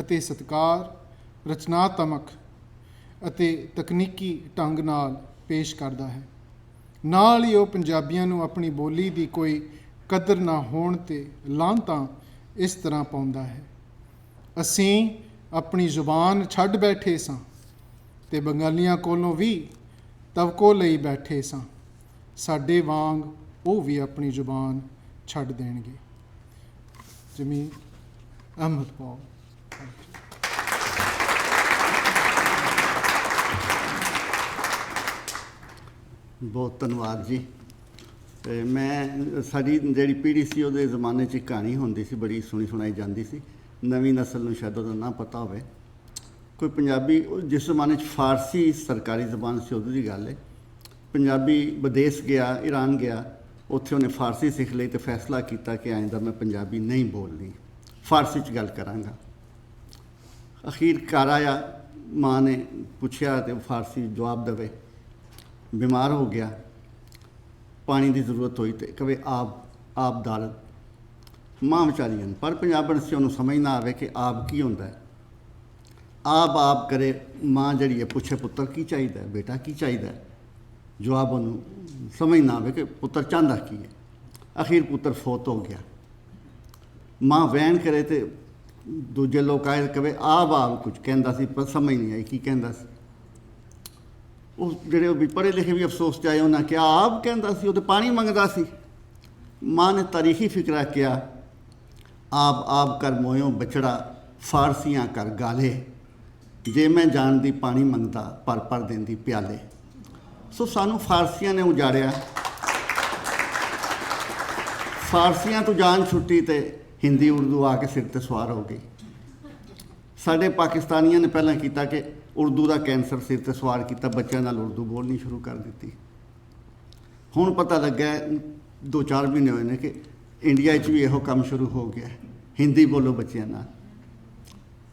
ਅਤੇ ਸਤਿਕਾਰ ਰਚਨਾਤਮਕ ਅਤੇ ਤਕਨੀਕੀ ਢੰਗ ਨਾਲ ਪੇਸ਼ ਕਰਦਾ ਹੈ। ਨਾਲ ਹੀ ਉਹ ਪੰਜਾਬੀਆਂ ਨੂੰ ਆਪਣੀ ਬੋਲੀ ਦੀ ਕੋਈ ਕਦਰ ਨਾ ਹੋਣ 'ਤੇ ਲਾਂਤਾਂ ਇਸ ਤਰ੍ਹਾਂ ਪਾਉਂਦਾ ਹੈ। ਅਸੀਂ ਆਪਣੀ ਜ਼ੁਬਾਨ ਛੱਡ ਬੈਠੇ ਸਾਂ ਅਤੇ ਬੰਗਾਲੀਆਂ ਕੋਲੋਂ ਵੀ ਤਵਕੋ ਲਈ ਬੈਠੇ ਸਾਂ। ਸਾਡੇ ਵਾਂਗ ਉਹ ਵੀ ਆਪਣੀ ਜ਼ੁਬਾਨ ਛੱਡ ਦੇਣਗੇ। ਜਮੀਲ ਅਹਿਮਦ ਪੌਲ। ਬਹੁਤ ਧੰਨਵਾਦ ਜੀ। ਤੇ ਮੈਂ ਸਾਡੀ ਜਿਹੜੀ ਪੀੜ੍ਹੀ ਸੀ ਉਹਦੇ ਜ਼ਮਾਨੇ 'ਚ ਇੱਕ ਕਹਾਣੀ ਹੁੰਦੀ ਸੀ, ਬੜੀ ਸੁਣੀ ਸੁਣਾਈ ਜਾਂਦੀ ਸੀ। ਨਵੀਂ ਨਸਲ ਨੂੰ ਸ਼ਾਇਦ ਉਹਦਾ ਨਾ ਪਤਾ ਹੋਵੇ। ਕੋਈ ਪੰਜਾਬੀ, ਜਿਸ ਜ਼ਮਾਨੇ 'ਚ ਫਾਰਸੀ ਸਰਕਾਰੀ ਜ਼ਬਾਨ ਸੀ ਉਦੋਂ ਦੀ ਗੱਲ ਹੈ। ਪੰਜਾਬੀ ਵਿਦੇਸ਼ ਗਿਆ, ਈਰਾਨ ਗਿਆ, ਉੱਥੇ ਉਹਨੇ ਫਾਰਸੀ ਸਿੱਖ ਲਈ ਅਤੇ ਫੈਸਲਾ ਕੀਤਾ ਕਿ ਆਇੰਦਾ ਮੈਂ ਪੰਜਾਬੀ ਨਹੀਂ ਬੋਲਣੀ, ਫਾਰਸੀ 'ਚ ਗੱਲ ਕਰਾਂਗਾ। ਅਖੀਰ ਘਰ ਆਇਆ, ਮਾਂ ਨੇ ਪੁੱਛਿਆ ਅਤੇ ਫਾਰਸੀ ਜਵਾਬ ਦੇਵੇ। ਬਿਮਾਰ ਹੋ ਗਿਆ, ਪਾਣੀ ਦੀ ਜ਼ਰੂਰਤ ਹੋਈ ਅਤੇ ਕਵੇ ਆਬ ਦਾਲਤ। ਮਾਂ ਵਿਚਾਰੀ ਪਰ ਪੰਜਾਬਣ ਸੀ, ਉਹਨੂੰ ਸਮਝ ਨਾ ਆਵੇ ਕਿ ਆਬ ਕੀ ਹੁੰਦਾ ਹੈ। ਆਬ ਕਰੇ, ਮਾਂ ਜਿਹੜੀ ਹੈ ਪੁੱਛੇ ਪੁੱਤਰ ਕੀ ਚਾਹੀਦਾ, ਬੇਟਾ ਕੀ ਚਾਹੀਦਾ। ਜਵਾਬ ਉਹਨੂੰ ਸਮਝ ਨਾ ਆਵੇ ਕਿ ਪੁੱਤਰ ਚਾਹੁੰਦਾ ਕੀ ਹੈ। ਅਖੀਰ ਪੁੱਤਰ ਫੌਤ ਹੋ ਗਿਆ। ਮਾਂ ਵੈਣ ਕਰੇ ਅਤੇ ਦੂਜੇ ਲੋਕ ਆਏ ਕਵੇ ਆਬ ਕੁਝ ਕਹਿੰਦਾ ਸੀ, ਪਰ ਸਮਝ ਨਹੀਂ ਆਈ ਕੀ ਕਹਿੰਦਾ ਸੀ। ਉਹ ਜਿਹੜੇ ਵੀ ਪੜ੍ਹੇ ਲਿਖੇ ਵੀ ਅਫਸੋਸ 'ਚ ਆਏ, ਉਹਨਾਂ ਕਿਹਾ ਆਬ ਕਹਿੰਦਾ ਸੀ, ਉਹ ਤਾਂ ਪਾਣੀ ਮੰਗਦਾ ਸੀ। ਮਾਂ ਨੇ ਤਾਰੀਖੀ ਫਿਕਰਾ ਕਿਹਾ ਆਬ ਕਰ ਮੋਇਓ ਬਚੜਾ ਫਾਰਸੀਆਂ ਕਰ ਗਾਲੇ, ਜੇ ਮੈਂ ਜਾਣਦੀ ਪਾਣੀ ਮੰਗਦਾ ਪਰ ਦਿੰਦੀ ਪਿਆਲੇ। ਸੋ ਸਾਨੂੰ ਫਾਰਸੀਆਂ ਨੇ ਉਜਾੜਿਆ, ਫਾਰਸੀਆਂ ਤੋਂ ਜਾਨ ਛੁੱਟੀ ਅਤੇ ਹਿੰਦੀ ਉਰਦੂ ਆ ਕੇ ਸਿਰ 'ਤੇ ਸਵਾਰ ਹੋ ਗਈ। ਸਾਡੇ ਪਾਕਿਸਤਾਨੀਆਂ ਨੇ ਪਹਿਲਾਂ ਕੀਤਾ ਕਿ ਉਰਦੂ ਦਾ ਕੈਂਸਰ ਸਿਰ 'ਤੇ ਸਵਾਰ ਕੀਤਾ, ਬੱਚਿਆਂ ਨਾਲ ਉਰਦੂ ਬੋਲਣੀ ਸ਼ੁਰੂ ਕਰ ਦਿੱਤੀ। ਹੁਣ ਪਤਾ ਲੱਗਾ 2-4 ਮਹੀਨੇ ਹੋਏ ਨੇ ਕਿ ਇੰਡੀਆ 'ਚ ਵੀ ਇਹੋ ਕੰਮ ਸ਼ੁਰੂ ਹੋ ਗਿਆ, ਹਿੰਦੀ ਬੋਲੋ ਬੱਚਿਆਂ ਨਾਲ।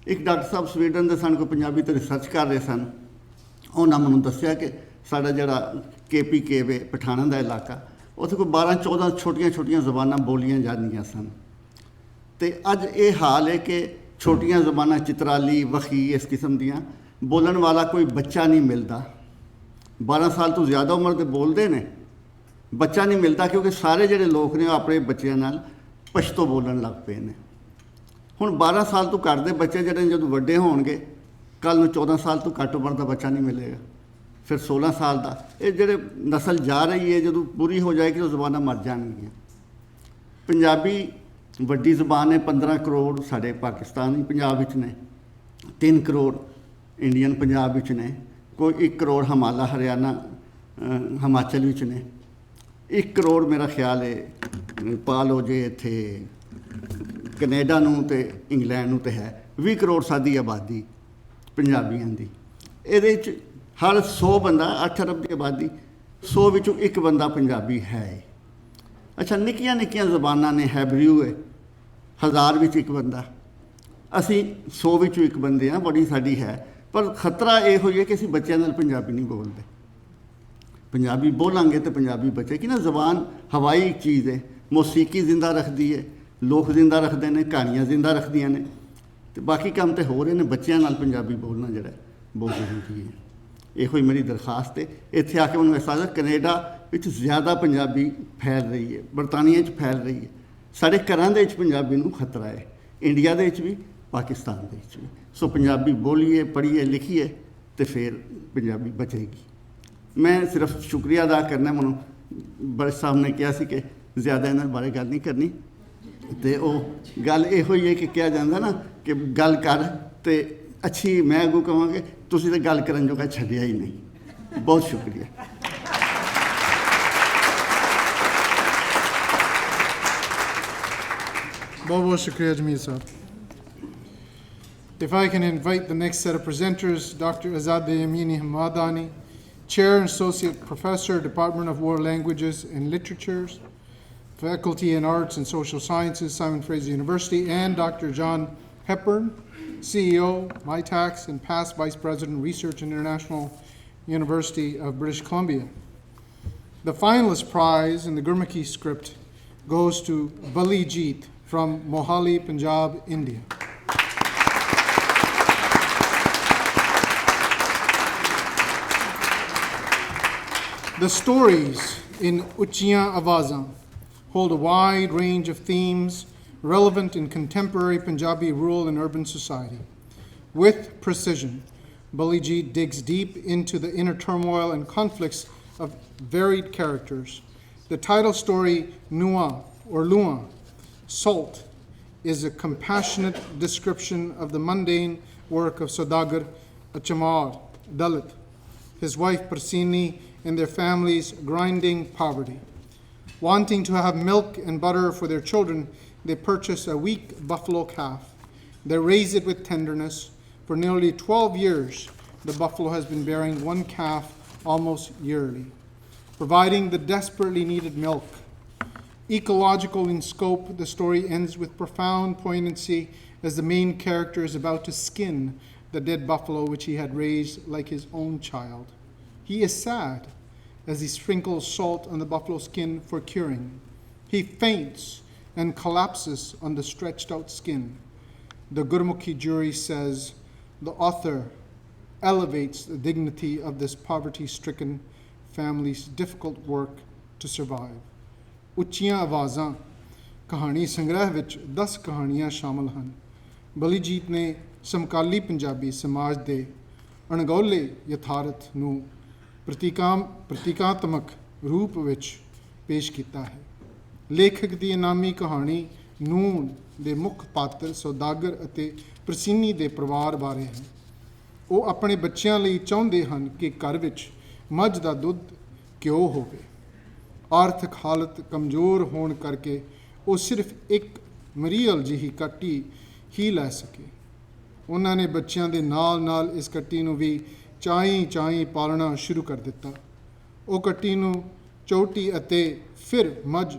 ਇੱਕ ਡਾਕਟਰ ਸਾਹਿਬ ਸਵੀਡਨ ਦੇ ਸਨ, ਕੋਈ ਪੰਜਾਬੀ 'ਤੇ ਰਿਸਰਚ ਕਰ ਰਹੇ ਸਨ। ਉਹਨਾਂ ਮੈਨੂੰ ਦੱਸਿਆ ਕਿ ਸਾਡਾ ਜਿਹੜਾ KPK ਵੇ ਪਠਾਣਾਂ ਦਾ ਇਲਾਕਾ, ਉੱਥੇ ਕੋਈ 12-14 ਛੋਟੀਆਂ ਜ਼ਬਾਨਾਂ ਬੋਲੀਆਂ ਜਾਂਦੀਆਂ ਸਨ। ਅਤੇ ਅੱਜ ਇਹ ਹਾਲ ਹੈ ਕਿ ਛੋਟੀਆਂ ਜ਼ਬਾਨਾਂ ਚਿਤਰਾਲੀ, ਵਖੀ, ਇਸ ਕਿਸਮ ਦੀਆਂ ਬੋਲਣ ਵਾਲਾ ਕੋਈ ਬੱਚਾ ਨਹੀਂ ਮਿਲਦਾ। 12 ਸਾਲ ਤੋਂ ਜ਼ਿਆਦਾ ਉਮਰ ਦੇ ਬੋਲਦੇ ਨੇ, ਬੱਚਾ ਨਹੀਂ ਮਿਲਦਾ, ਕਿਉਂਕਿ ਸਾਰੇ ਜਿਹੜੇ ਲੋਕ ਨੇ ਉਹ ਆਪਣੇ ਬੱਚਿਆਂ ਨਾਲ ਪਸ਼ਤੋ ਬੋਲਣ ਲੱਗ ਪਏ ਨੇ। ਹੁਣ 12 ਸਾਲ ਤੋਂ ਘੱਟ ਦੇ ਬੱਚੇ ਜਿਹੜੇ ਨੇ ਜਦੋਂ ਵੱਡੇ ਹੋਣਗੇ, ਕੱਲ੍ਹ ਨੂੰ 14 ਸਾਲ ਤੋਂ ਘੱਟ ਉਮਰ ਦਾ ਬੱਚਾ ਨਹੀਂ ਮਿਲੇਗਾ, ਫਿਰ 16 ਸਾਲ ਦਾ। ਇਹ ਜਿਹੜੇ ਨਸਲ ਜਾ ਰਹੀ ਹੈ, ਜਦੋਂ ਪੂਰੀ ਹੋ ਜਾਏਗੀ ਉਹ ਜ਼ਬਾਨਾਂ ਮਰ ਜਾਣਗੀਆਂ। ਪੰਜਾਬੀ ਵੱਡੀ ਜ਼ਬਾਨ ਹੈ, 15 ਕਰੋੜ ਸਾਡੇ ਪਾਕਿਸਤਾਨੀ ਪੰਜਾਬ ਵਿੱਚ ਨੇ, 3 ਕਰੋੜ ਇੰਡੀਅਨ ਪੰਜਾਬ ਵਿੱਚ ਨੇ, ਕੋਈ 1 ਕਰੋੜ ਹਿਮਾਲਾ ਹਰਿਆਣਾ ਹਿਮਾਚਲ ਵਿੱਚ ਨੇ, 1 ਕਰੋੜ ਮੇਰਾ ਖਿਆਲ ਹੈ ਪਾ ਲਓ ਜੇ ਇੱਥੇ ਕੈਨੇਡਾ ਨੂੰ ਅਤੇ ਇੰਗਲੈਂਡ ਨੂੰ, ਤਾਂ ਹੈ 20 ਕਰੋੜ ਸਾਡੀ ਆਬਾਦੀ ਪੰਜਾਬੀਆਂ ਦੀ। ਇਹਦੇ 'ਚ ਹਰ 100 ਬੰਦਾ, 8 ਅਰਬ ਦੀ ਆਬਾਦੀ, 100 ਵਿੱਚੋਂ 1 ਬੰਦਾ ਪੰਜਾਬੀ ਹੈ। ਅੱਛਾ, ਨਿੱਕੀਆਂ ਜ਼ਬਾਨਾਂ ਨੇ, ਹੈਬਰਿਊ ਹੈ 1000 ਵਿੱਚ 1 ਬੰਦਾ, ਅਸੀਂ 100 ਵਿੱਚੋਂ 1 ਬੰਦੇ ਹਾਂ, ਬੜੀ ਸਾਡੀ ਹੈ। ਪਰ ਖਤਰਾ ਇਹ ਹੋਈ ਹੈ ਕਿ ਅਸੀਂ ਬੱਚਿਆਂ ਨਾਲ ਪੰਜਾਬੀ ਨਹੀਂ ਬੋਲਦੇ। ਪੰਜਾਬੀ ਬੋਲਾਂਗੇ ਤਾਂ ਪੰਜਾਬੀ ਬਚੇਗੀ ਨਾ। ਜ਼ਬਾਨ ਹਵਾਈ ਚੀਜ਼ ਹੈ, ਮੌਸੀਕੀ ਜ਼ਿੰਦਾ ਰੱਖਦੀ ਹੈ, ਲੋਕ ਜ਼ਿੰਦਾ ਰੱਖਦੇ ਨੇ, ਕਹਾਣੀਆਂ ਜ਼ਿੰਦਾ ਰੱਖਦੀਆਂ ਨੇ, ਅਤੇ ਬਾਕੀ ਕੰਮ ਤਾਂ ਹੋ ਰਹੇ ਨੇ। ਬੱਚਿਆਂ ਨਾਲ ਪੰਜਾਬੀ ਬੋਲਣਾ ਜਿਹੜਾ ਬਹੁਤ ਜ਼ਰੂਰੀ ਹੈ। ਇਹੋ ਹੀ ਮੇਰੀ ਦਰਖਾਸਤ ਹੈ। ਇੱਥੇ ਆ ਕੇ ਮੈਨੂੰ ਅਹਿਸਾਸ ਹੈ ਕੈਨੇਡਾ ਵਿੱਚ ਜ਼ਿਆਦਾ ਪੰਜਾਬੀ ਫੈਲ ਰਹੀ ਹੈ, ਬਰਤਾਨੀਆ 'ਚ ਫੈਲ ਰਹੀ ਹੈ। ਸਾਡੇ ਘਰਾਂ ਦੇ ਵਿੱਚ ਪੰਜਾਬੀ ਨੂੰ ਖਤਰਾ ਹੈ, ਇੰਡੀਆ ਦੇ ਵਿੱਚ ਵੀ, ਪਾਕਿਸਤਾਨ ਦੇ ਵਿੱਚ ਵੀ। ਸੋ ਪੰਜਾਬੀ ਬੋਲੀਏ, ਪੜ੍ਹੀਏ, ਲਿਖੀਏ ਅਤੇ ਫਿਰ ਪੰਜਾਬੀ ਬਚੇਗੀ। ਮੈਂ ਸਿਰਫ ਸ਼ੁਕਰੀਆ ਅਦਾ ਕਰਨਾ। ਮੈਨੂੰ ਬੜੇ ਸਾਹਿਬ ਨੇ ਕਿਹਾ ਸੀ ਕਿ ਜ਼ਿਆਦਾ ਇਹਨਾਂ ਬਾਰੇ ਗੱਲ ਨਹੀਂ ਕਰਨੀ, ਅਤੇ ਉਹ ਗੱਲ ਇਹੋ ਹੀ ਹੈ ਕਿ ਕਿਹਾ ਜਾਂਦਾ ਨਾ ਕਿ ਗੱਲ ਕਰ ਅਤੇ ਅੱਛੀ, ਮੈਂ ਅੱਗੋਂ ਕਹਾਂਗੇ ਤੁਸੀਂ ਤਾਂ ਗੱਲ ਕਰਨ ਜੋਗਾ ਛੱਡਿਆ ਹੀ ਨਹੀਂ। ਬਹੁਤ ਸ਼ੁਕਰੀਆ। बहुत शुक्रिया जमील साहब. If I can invite the next set of presenters, Dr. Azadeh Yamini Hamadani, Chair and Associate Professor, Department of World Languages and Literatures, Faculty in Arts and Social Sciences, Simon Fraser University, and Dr. John Hepburn, CEO, MyTax, and past Vice President, Research and International University of British Columbia. The finalist prize in the Gurmukhi script goes to Balijit from Mohali, Punjab, India. The stories in Uchiyan Avazan, hold a wide range of themes relevant in contemporary Punjabi rural and urban society. With precision, Balijit digs deep into the inner turmoil and conflicts of varied characters. The title story, Nua or Lua, Salt, is a compassionate description of the mundane work of Saudagar, a Chamar, Dalit, his wife Persini, and their family's grinding poverty. Wanting to have milk and butter for their children, they purchase a weak buffalo calf. They raise it with tenderness. For nearly 12 years, the buffalo has been bearing one calf almost yearly, providing the desperately needed milk. Ecological in scope, the story ends with profound poignancy as the main character is about to skin the dead buffalo which he had raised like his own child. He is sad as he sprinkles salt on the buffalo skin for curing. He faints and collapses on the stretched out skin. The Gurmukhi jury says the author elevates the dignity of this poverty-stricken family's difficult work to survive. ਉੱਚੀਆਂ ਆਵਾਜ਼ਾਂ ਕਹਾਣੀ ਸੰਗ੍ਰਹਿ ਵਿੱਚ 10 ਕਹਾਣੀਆਂ ਸ਼ਾਮਲ ਹਨ। ਬਲੀਜੀਤ ਨੇ ਸਮਕਾਲੀ ਪੰਜਾਬੀ ਸਮਾਜ ਦੇ ਅਣਗੌਲੇ ਯਥਾਰਥ ਨੂੰ ਪ੍ਰਤੀਕਾਤਮਕ ਰੂਪ ਵਿੱਚ ਪੇਸ਼ ਕੀਤਾ ਹੈ। ਲੇਖਕ ਦੀ ਇਨਾਮੀ ਕਹਾਣੀ ਨੂਨ ਦੇ ਮੁੱਖ ਪਾਤਰ ਸੌਦਾਗਰ ਅਤੇ ਪ੍ਰਸੀਨੀ ਦੇ ਪਰਿਵਾਰ ਬਾਰੇ ਹੈ। ਉਹ ਆਪਣੇ ਬੱਚਿਆਂ ਲਈ ਚਾਹੁੰਦੇ ਹਨ ਕਿ ਘਰ ਵਿੱਚ ਮੱਝ ਦਾ ਦੁੱਧ ਘਿਓ ਹੋਵੇ। ਆਰਥਿਕ ਹਾਲਤ ਕਮਜ਼ੋਰ ਹੋਣ ਕਰਕੇ ਉਹ ਸਿਰਫ ਇੱਕ ਮਰੀਅਲ ਜਿਹੀ ਕੱਟੀ ਹੀ ਲੈ ਸਕੇ। ਉਹਨਾਂ ਨੇ ਬੱਚਿਆਂ ਦੇ ਨਾਲ ਇਸ ਕੱਟੀ ਨੂੰ ਵੀ ਚਾਈਂ ਪਾਲਣਾ ਸ਼ੁਰੂ ਕਰ ਦਿੱਤਾ। ਉਹ ਕੱਟੀ ਨੂੰ ਚੌਟੀ ਅਤੇ ਫਿਰ ਮੱਝ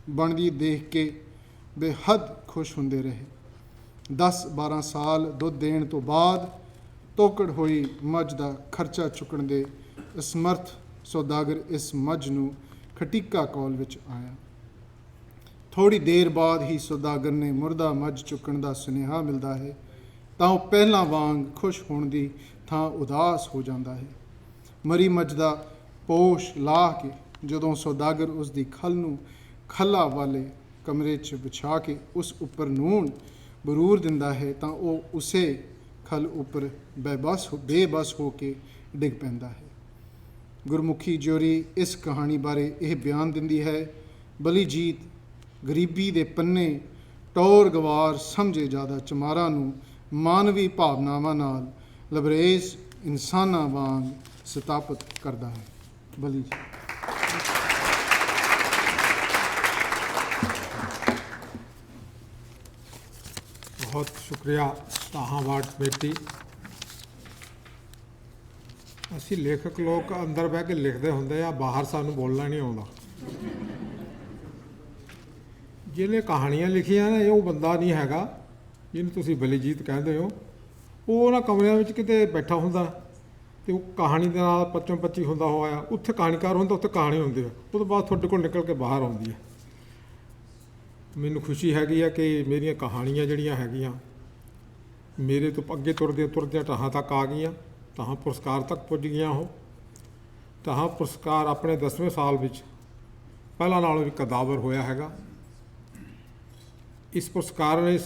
ਬਣਦੀ ਦੇਖ ਕੇ ਬੇਹੱਦ ਖੁਸ਼ ਹੁੰਦੇ ਰਹੇ। 10-12 ਸਾਲ ਦੁੱਧ ਦੇਣ ਤੋਂ ਬਾਅਦ ਤੋਕੜ ਹੋਈ ਮੱਝ ਦਾ ਖਰਚਾ ਚੁੱਕਣ ਦੇ ਅਸਮਰਥ ਸੌਦਾਗਰ ਇਸ ਮੱਝ ਨੂੰ ਖਟੀਕਾ ਕੌਲ ਵਿੱਚ ਆਇਆ। ਥੋੜ੍ਹੀ ਦੇਰ ਬਾਅਦ ਹੀ ਸੌਦਾਗਰ ਨੇ ਮੁਰਦਾ ਮੱਝ ਚੁੱਕਣ ਦਾ ਸੁਨੇਹਾ ਮਿਲਦਾ ਹੈ ਤਾਂ ਉਹ ਪਹਿਲਾਂ ਵਾਂਗ ਖੁਸ਼ ਹੋਣ ਦੀ ਥਾਂ ਉਦਾਸ ਹੋ ਜਾਂਦਾ ਹੈ। ਮਰੀ ਮੱਝ ਦਾ ਪੋਸ਼ ਲਾਹ ਕੇ ਜਦੋਂ ਸੌਦਾਗਰ ਉਸ ਦੀ ਖਲ ਨੂੰ ਖੱਲਾ ਵਾਲੇ ਕਮਰੇ 'ਚ ਵਿਛਾ ਕੇ ਉਸ ਉੱਪਰ ਨੂਣ ਬਰੂਰ ਦਿੰਦਾ ਹੈ ਤਾਂ ਉਹ ਉਸੇ ਖਲ ਉੱਪਰ ਬੇਬਸ ਹੋ ਕੇ ਡਿੱਗ ਪੈਂਦਾ ਹੈ। ਗੁਰਮੁਖੀ ਜੋਰੀ ਇਸ ਕਹਾਣੀ ਬਾਰੇ ਇਹ ਬਿਆਨ ਦਿੰਦੀ ਹੈ, ਬਲੀਜੀਤ ਗਰੀਬੀ ਦੇ ਪੰਨੇ ਟੌਰ ਗਵਾਰ ਸਮਝੇ ਜ਼ਿਆਦਾ ਚਮਾਰਾਂ ਨੂੰ ਮਾਨਵੀ ਭਾਵਨਾਵਾਂ ਨਾਲ ਲਬਰੇਜ਼ ਇਨਸਾਨਾਂ ਵਾਂਗ ਸਥਾਪਿਤ ਕਰਦਾ ਹੈ। ਬਲੀਜੀਤ। बहुत शुक्रिया धाहां वार्ड कमेटी। ਅਸੀਂ ਲੇਖਕ ਲੋਕ ਅੰਦਰ ਬਹਿ ਕੇ ਲਿਖਦੇ ਹੁੰਦੇ ਆ, ਬਾਹਰ ਸਾਨੂੰ ਬੋਲਣਾ ਨਹੀਂ ਆਉਂਦਾ। ਜਿਹਨੇ ਕਹਾਣੀਆਂ ਲਿਖੀਆਂ ਨੇ ਉਹ ਬੰਦਾ ਨਹੀਂ ਹੈਗਾ ਜਿਹਨੂੰ ਤੁਸੀਂ ਬਲੀਜੀਤ ਕਹਿੰਦੇ ਹੋ। ਉਹ ਉਹਨਾਂ ਕਮਰਿਆਂ ਵਿੱਚ ਕਿਤੇ ਬੈਠਾ ਹੁੰਦਾ ਅਤੇ ਉਹ ਕਹਾਣੀ ਦੇ ਨਾਲ ਪੱਚੋਂ ਪੱਚੀ ਹੁੰਦਾ ਹੋਇਆ, ਉੱਥੇ ਕਹਾਣੀਕਾਰ ਹੁੰਦਾ, ਉੱਥੇ ਕਹਾਣੀ ਹੁੰਦੀ ਹੈ, ਉਹ ਤੋਂ ਬਾਅਦ ਤੁਹਾਡੇ ਕੋਲ ਨਿਕਲ ਕੇ ਬਾਹਰ ਆਉਂਦੀ ਹੈ। ਮੈਨੂੰ ਖੁਸ਼ੀ ਹੈਗੀ ਆ ਕਿ ਮੇਰੀਆਂ ਕਹਾਣੀਆਂ ਜਿਹੜੀਆਂ ਹੈਗੀਆਂ ਮੇਰੇ ਤੋਂ ਅੱਗੇ ਤੁਰਦਿਆਂ ਢਾਹਾਂ ਤੱਕ ਆ ਗਈਆਂ, ਢਾਹਾਂ ਪੁਰਸਕਾਰ ਤੱਕ ਪੁੱਜ ਗਈਆਂ। ਉਹ ਢਾਹਾਂ ਪੁਰਸਕਾਰ ਆਪਣੇ 10ਵੇਂ ਸਾਲ ਵਿੱਚ ਪਹਿਲਾਂ ਨਾਲੋਂ ਵੀ ਕਦਾਵਰ ਹੋਇਆ ਹੈਗਾ। ਇਸ ਪੁਰਸਕਾਰ ਨੇ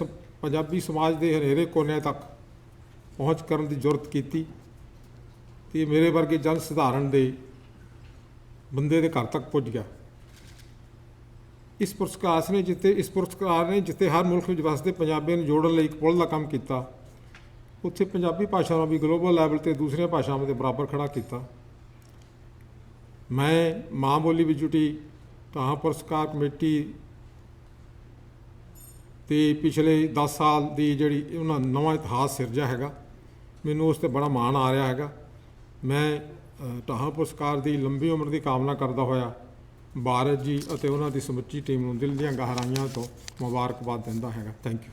ਪੰਜਾਬੀ ਸਮਾਜ ਦੇ ਹਨੇਰੇ ਕੋਨਿਆਂ ਤੱਕ ਪਹੁੰਚ ਕਰਨ ਦੀ ਜੁਰਤ ਕੀਤੀ ਅਤੇ ਮੇਰੇ ਵਰਗੇ ਜਨ ਸਧਾਰਨ ਦੇ ਬੰਦੇ ਦੇ ਘਰ ਤੱਕ ਪੁੱਜ ਗਿਆ। ਇਸ ਪੁਰਸਕਾਰ ਨੇ ਜਿੱਥੇ ਹਰ ਮੁਲਕ ਵਿੱਚ ਵਸਦੇ ਪੰਜਾਬੀਆਂ ਨੂੰ ਜੋੜਨ ਲਈ ਇੱਕ ਪੁਲ ਦਾ ਕੰਮ ਕੀਤਾ, ਉੱਥੇ ਪੰਜਾਬੀ ਭਾਸ਼ਾ ਨੂੰ ਵੀ ਗਲੋਬਲ ਲੈਵਲ 'ਤੇ ਦੂਸਰੀਆਂ ਭਾਸ਼ਾਵਾਂ ਦੇ ਬਰਾਬਰ ਖੜ੍ਹਾ ਕੀਤਾ। ਮੈਂ ਮਾਂ ਬੋਲੀ ਵਿੱਚ ਜੁਟੀ ਢਾਹਾਂ ਪੁਰਸਕਾਰ ਕਮੇਟੀ ਅਤੇ ਪਿਛਲੇ 10 ਸਾਲ ਦੀ ਜਿਹੜੀ ਉਹਨਾਂ ਨਵਾਂ ਇਤਿਹਾਸ ਸਿਰਜਿਆ ਹੈਗਾ, ਮੈਨੂੰ ਉਸ 'ਤੇ ਬੜਾ ਮਾਣ ਆ ਰਿਹਾ ਹੈਗਾ। ਮੈਂ ਢਾਹਾਂ ਪੁਰਸਕਾਰ ਦੀ ਲੰਬੀ ਉਮਰ ਦੀ ਕਾਮਨਾ ਕਰਦਾ ਹੋਇਆ ਬਾਰਜ ਜੀ ਅਤੇ ਉਹਨਾਂ ਦੀ ਸਮੁੱਚੀ ਟੀਮ ਨੂੰ ਦਿਲ ਦੀਆਂ ਗਹਿਰਾਈਆਂ ਤੋਂ ਮੁਬਾਰਕਬਾਦ ਦਿੰਦਾ ਹੈਗਾ। Thank you.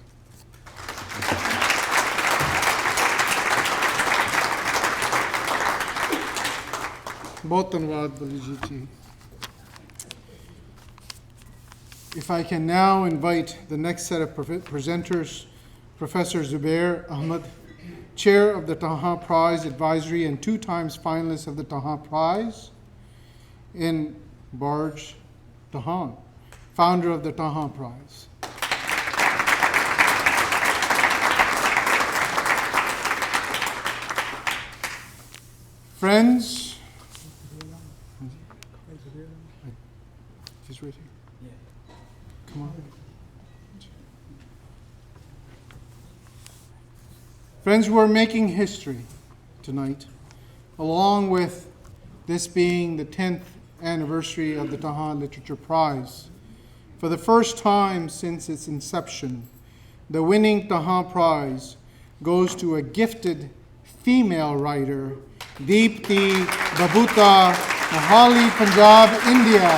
ਬਹੁਤ ਧੰਨਵਾਦ ਬਲੀਜੀਤ ਜੀ। If I can now invite the next set of presenters, Professor Zubair Ahmad, Chair of the Dhahan Prize Advisory and 2 times finalist of the Dhahan Prize in Barj, Dhahan, founder of the Dhahan Prize. Friends, she's right here. Come on. Friends, we're making history tonight, along with this being the 10th anniversary of the Dhahan Literature Prize. For the first time since its inception, the winning Dhahan Prize goes to a gifted female writer, Deepti, Babuta, Mohali, Punjab, India.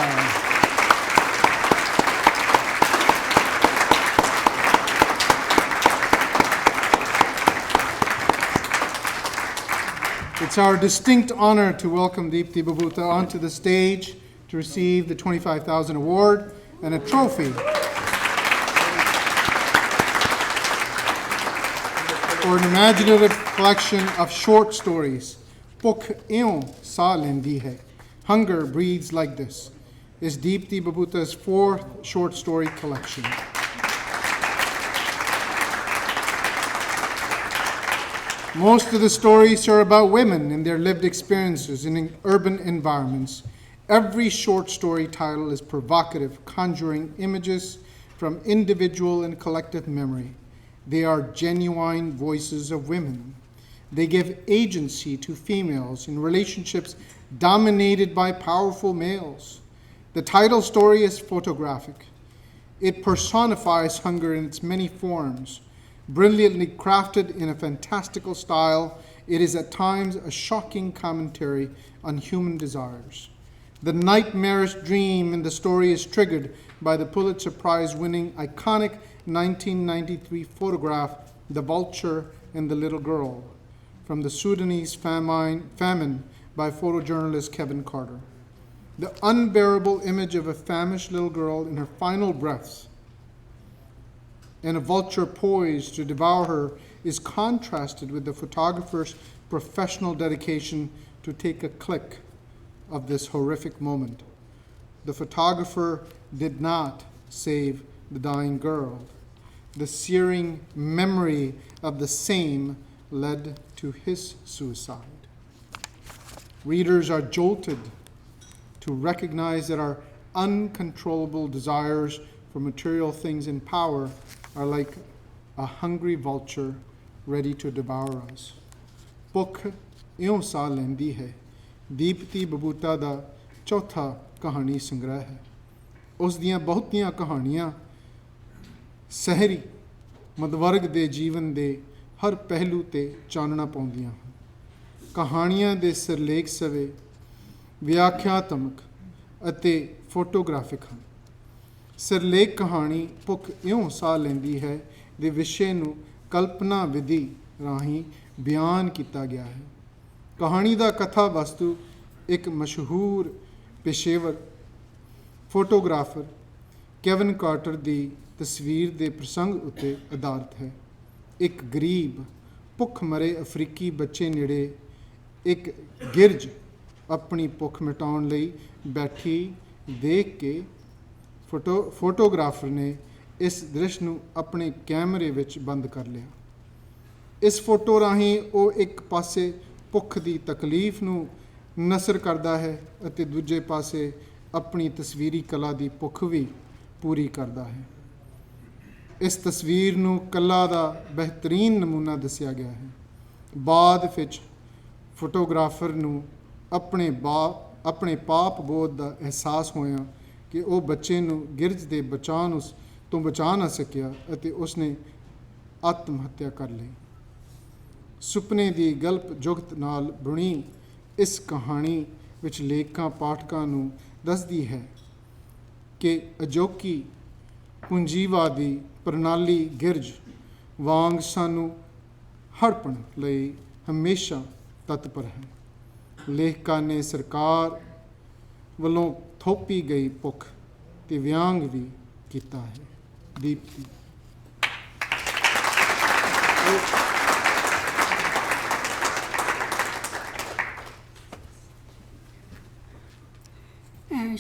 It's our distinct honor to welcome Deepti Babuta onto the stage to receive the 25,000 award and a trophy for an imaginative collection of short stories. Bhukh iyon sa lendi hai. Hunger Breathes Like This is Deepti Babuta's fourth short story collection. Most of the stories are about women and their lived experiences in urban environments. Every short story title is provocative, conjuring images from individual and collective memory. They are genuine voices of women. They give agency to females in relationships dominated by powerful males. The title story is photographic. It personifies hunger in its many forms. Brilliantly crafted in a fantastical style, it is at times a shocking commentary on human desires. The nightmarish dream in the story is triggered by the Pulitzer Prize-winning iconic 1993 photograph, The Vulture and the Little Girl, from the Sudanese famine by photojournalist Kevin Carter. The unbearable image of a famished little girl in her final breaths and a vulture poised to devour her is contrasted with the photographer's professional dedication to take a click of this horrific moment. The photographer did not save the dying girl. The searing memory of the same led to his suicide. Readers are jolted to recognize that our uncontrollable desires for material things and power are like a hungry vulture ready to devour us. Bhukh iyon sa lendi hai. Deepti Babuta da ਚੌਥਾ ਕਹਾਣੀ ਸੰਗ੍ਰਹਿ ਹੈ। ਉਸ ਦੀਆਂ ਬਹੁਤੀਆਂ ਕਹਾਣੀਆਂ ਸਹਿਰੀ ਮਧਵਰਗ ਦੇ ਜੀਵਨ ਦੇ ਹਰ ਪਹਿਲੂ ਤੇ ਚਾਨਣਾ ਪਾਉਂਦੀਆਂ ਹਨ। ਕਹਾਣੀਆਂ ਦੇ ਸਿਰਲੇਖ ਸਵੇ ਵਿਆਖਿਆਤਮਕ ਅਤੇ ਫੋਟੋਗ੍ਰਾਫਿਕ ਹਨ। ਸਿਰਲੇਖ ਕਹਾਣੀ ਭੁੱਖ ਇਉਂ ਸਾਹ ਲੈਂਦੀ ਹੈ ਦੇ ਵਿਸ਼ੇ ਨੂੰ ਕਲਪਨਾ ਵਿਧੀ ਰਾਹੀਂ ਬਿਆਨ ਕੀਤਾ ਗਿਆ ਹੈ। ਕਹਾਣੀ ਦਾ ਕਥਾ ਵਸਤੂ ਇੱਕ ਮਸ਼ਹੂਰ ਪੇਸ਼ੇਵਰ ਫੋਟੋਗ੍ਰਾਫਰ ਕੇਵਨ ਕਾਰਟਰ ਦੀ ਤਸਵੀਰ ਦੇ ਪ੍ਰਸੰਗ ਉੱਤੇ ਆਧਾਰਿਤ ਹੈ। ਇੱਕ ਗਰੀਬ ਭੁੱਖ ਮਰੇ ਅਫਰੀਕੀ ਬੱਚੇ ਨੇੜੇ ਇੱਕ ਗਿਰਝ ਆਪਣੀ ਭੁੱਖ ਮਿਟਾਉਣ ਲਈ ਬੈਠੀ ਦੇਖ ਕੇ ਫੋਟੋਗ੍ਰਾਫਰ ਨੇ ਇਸ ਦ੍ਰਿਸ਼ ਨੂੰ ਆਪਣੇ ਕੈਮਰੇ ਵਿੱਚ ਬੰਦ ਕਰ ਲਿਆ। ਇਸ ਫੋਟੋ ਰਾਹੀਂ ਉਹ ਇੱਕ ਪਾਸੇ ਭੁੱਖ ਦੀ ਤਕਲੀਫ ਨੂੰ ਨਸਰ ਕਰਦਾ ਹੈ ਅਤੇ ਦੂਜੇ ਪਾਸੇ ਆਪਣੀ ਤਸਵੀਰੀ ਕਲਾ ਦੀ ਭੁੱਖ ਵੀ ਪੂਰੀ ਕਰਦਾ ਹੈ। ਇਸ ਤਸਵੀਰ ਨੂੰ ਕਲਾ ਦਾ ਬਿਹਤਰੀਨ ਨਮੂਨਾ ਦੱਸਿਆ ਗਿਆ ਹੈ। ਬਾਅਦ ਵਿੱਚ ਫੋਟੋਗ੍ਰਾਫਰ ਨੂੰ ਆਪਣੇ ਪਾਪ ਬੋਧ ਦਾ ਅਹਿਸਾਸ ਹੋਇਆ ਕਿ ਉਹ ਬੱਚੇ ਨੂੰ ਗਿਰਝ ਦੇ ਤੋਂ ਬਚਾ ਨਾ ਸਕਿਆ ਅਤੇ ਉਸਨੇ ਆਤਮ ਹੱਤਿਆ ਕਰ ਲਈ। ਸੁਪਨੇ ਦੀ ਗਲਪ ਜੁਗਤ ਨਾਲ ਬੁਣੀ ਇਸ ਕਹਾਣੀ ਵਿੱਚ ਲੇਖਕਾਂ ਪਾਠਕਾਂ ਨੂੰ ਦੱਸਦੀ ਹੈ ਕਿ ਅਜੋਕੀ ਪੂੰਜੀਵਾਦੀ ਪ੍ਰਣਾਲੀ ਗਿਰਝ ਵਾਂਗ ਸਾਨੂੰ ਹੜਪਣ ਲਈ ਹਮੇਸ਼ਾ ਤਤਪਰ ਹੈ। ਲੇਖਕਾਂ ਨੇ ਸਰਕਾਰ ਵੱਲੋਂ ਥੋਪੀ ਗਈ ਭੁੱਖ ਤੇ ਵਿਆਂਗ ਵੀ ਕੀਤਾ ਹੈ। ਦੀਪਤੀ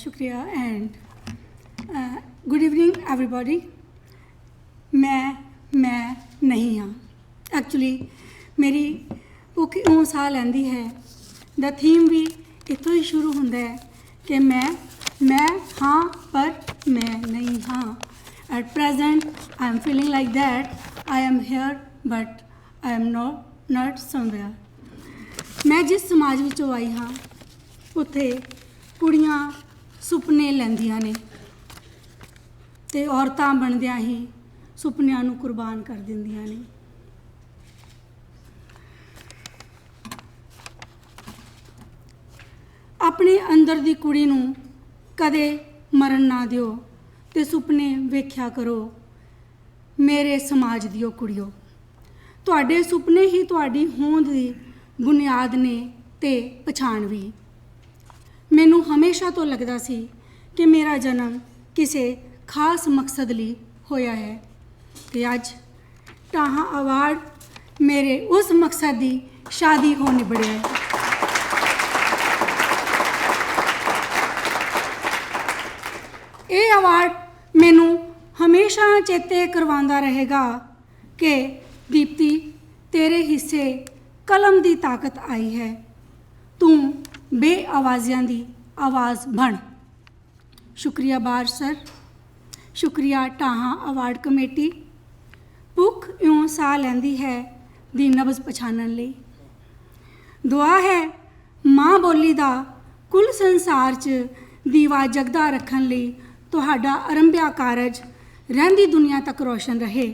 शुक्रिया एंड गुड इवनिंग एवरीबॉडी। मैं नहीं हाँ एक्चुअली मेरी भुख इउं साह लैंदी है। द थीम भी इत्थों ही शुरू हुंदा है कि मैं हाँ पर मैं नहीं हाँ। At present I am feeling like that I am here but I am not somewhere. मैं जिस समाज विचों आई हाँ उत्थे कुड़ियां सुपने लैंदियां ने ते औरतां बनदियां ही सुपनिਆਂ ਨੂੰ ਕੁਰਬਾਨ ਕਰ ਦਿੰਦੀਆਂ ਨੇ। ਆਪਣੇ ਅੰਦਰ ਦੀ ਕੁੜੀ ਨੂੰ ਕਦੇ ਮਰਨ ਨਾ ਦਿਓ ਤੇ ਸੁਪਨੇ ਵੇਖਿਆ ਕਰੋ ਮੇਰੇ ਸਮਾਜ ਦਿਓ ਕੁੜੀਓ। ਤੁਹਾਡੇ ਸੁਪਨੇ ਹੀ ਤੁਹਾਡੀ ਹੋਂਦ ਦੀ ਬੁਨਿਆਦ ਨੇ ਤੇ ਪਛਾਣ ਵੀ। ਮੈਨੂੰ ਹਮੇਸ਼ਾ ਤੋਂ ਲੱਗਦਾ ਸੀ ਕਿ ਮੇਰਾ ਜਨਮ ਕਿਸੇ ਖਾਸ ਮਕਸਦ ਲਈ ਹੋਇਆ ਹੈ ਤੇ ਅੱਜ ਟਾਹਾਂ ਅਵਾਰਡ ਮੇਰੇ ਉਸ ਮਕਸਦ ਦੀ ਸ਼ਾਦੀ ਹੋ ਨਿਬੜਿਆ ਹੈ। ਇਹ ਅਵਾਰਡ ਮੈਨੂੰ ਹਮੇਸ਼ਾ ਚੇਤੇ ਕਰਵਾਉਂਦਾ ਰਹੇਗਾ ਕਿ ਦੀਪਤੀ ਤੇਰੇ ਹਿੱਸੇ ਕਲਮ ਦੀ ਤਾਕਤ ਆਈ ਹੈ। ਤੂੰ ਬੇਆਵਾਜ਼ਿਆਂ ਦੀ ਆਵਾਜ਼ ਬਣ। ਸ਼ੁਕਰੀਆ ਬਾਰਜ ਸਰ, ਸ਼ੁਕਰੀਆ ਟਾਹਾਂ ਅਵਾਰਡ ਕਮੇਟੀ। ਭੁੱਖ ਇਉਂ ਸਾਹ ਲੈਂਦੀ ਹੈ ਦੀ ਨਬਜ਼ ਪਛਾਣਨ ਲਈ। ਦੁਆ ਹੈ ਮਾਂ ਬੋਲੀ ਦਾ ਕੁੱਲ ਸੰਸਾਰ 'ਚ ਦੀਵਾ ਜਗਦਾ ਰੱਖਣ ਲਈ ਤੁਹਾਡਾ ਅਰੰਭਿਆ ਕਾਰਜ ਰਹਿੰਦੀ ਦੁਨੀਆ ਤੱਕ ਰੋਸ਼ਨ ਰਹੇ।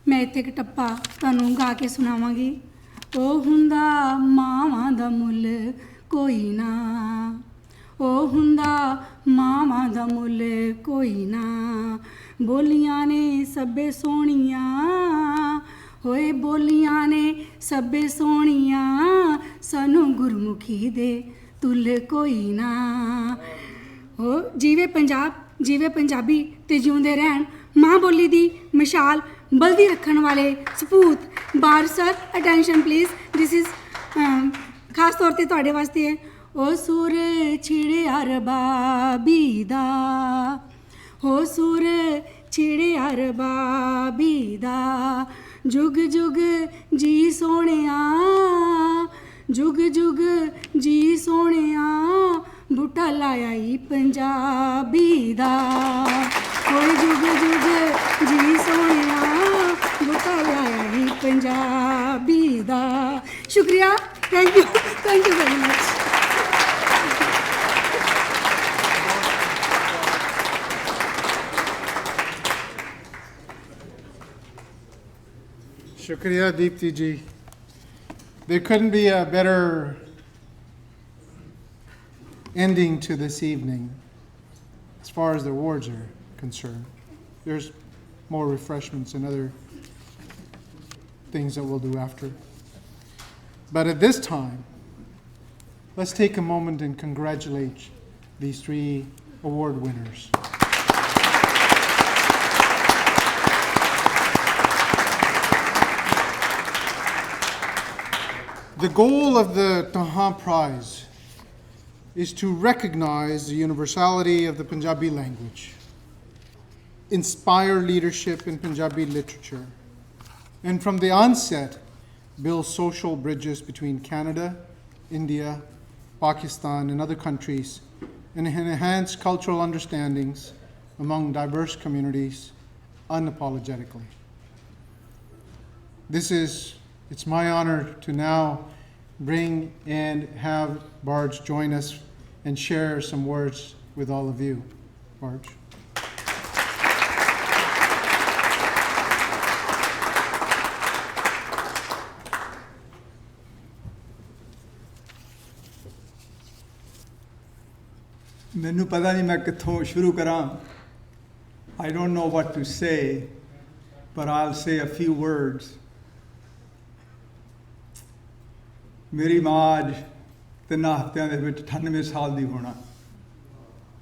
ਮੈਂ ਇੱਥੇ ਇੱਕ ਟੱਪਾ ਤੁਹਾਨੂੰ ਗਾ ਕੇ ਸੁਣਾਵਾਂਗੀ। ਉਹ ਹੁੰਦਾ ਮਾਵਾਂ ਦਾ ਮੁੱਲ ਕੋਈ ਨਾ, ਉਹ ਹੁੰਦਾ ਮਾਵਾਂ ਦਾ ਮੁੱਲ ਕੋਈ ਨਾ, ਬੋਲੀਆਂ ਨੇ ਸਭੇ ਸੋਹਣੀਆਂ, ਹੋਏ ਬੋਲੀਆਂ ਨੇ ਸਭੇ ਸੋਹਣੀਆਂ, ਸਾਨੂੰ ਗੁਰਮੁਖੀ ਦੇ ਤੁੱਲ ਕੋਈ ਨਾ। ਹੋ ਜੀਵੇ ਪੰਜਾਬ, ਜੀਵੇ ਪੰਜਾਬੀ ਤੇ ਜਿਉਂਦੇ ਰਹਿਣ ਮਾਂ ਬੋਲੀ ਦੀ ਮਿਸਾਲ ਬਲਦੀ ਰੱਖਣ ਵਾਲੇ ਸਪੂਤ ਬਾਰਜ sir. Attention please, this is ਖਾਸ ਤੌਰ 'ਤੇ ਤੁਹਾਡੇ ਵਾਸਤੇ ਹੈ। ਉਹ ਸੁਰ ਛਿੜਿਆ ਰਬਾਬੀ ਦਾ, ਹੋ ਸੁਰ ਛਿੜਿਆ ਰਬਾਬੀ ਦਾ, ਜੁਗ ਜੁਗ ਜੀ ਸੋਹਣਿਆ, ਜੁਗ ਜੁਗ ਜੀ ਸੋਹਣਿਆ, ਬੂਟਾ ਲਾਇਆ ਈ ਪੰਜਾਬੀ ਦਾ, ਹੋਏ ਜੁਗ ਜੁਗ ਜੀ ਸੋਹਣਿਆ, ਬੂਟਾ ਲਾਇਆ ਈ ਪੰਜਾਬੀ ਦਾ। ਸ਼ੁਕਰੀਆ, thank you very much. Shukriya, Deepti ji. There couldn't be a better ending to this evening as far as the awards are concerned. There's more refreshments and other things that we'll do after. But at this time, let's take a moment and congratulate these 3 award winners. The goal of the Dhahan Prize is to recognize the universality of the Punjabi language, inspire leadership in Punjabi literature, and from the onset, build social bridges between Canada, India, Pakistan, and other countries, and enhance cultural understandings among diverse communities unapologetically. It's my honor to now bring and have Barj join us and share some words with all of you. Barj. ਮੈਨੂੰ ਪਤਾ ਨਹੀਂ ਮੈਂ ਕਿੱਥੋਂ ਸ਼ੁਰੂ ਕਰਾਂ। I don't know what to say, but I'll say a few words. ਮੇਰੀ ਮਾਂ ਅੱਜ 3 ਹਫ਼ਤਿਆਂ ਦੇ ਵਿੱਚ 98 ਸਾਲ ਦੀ ਹੋਣਾ।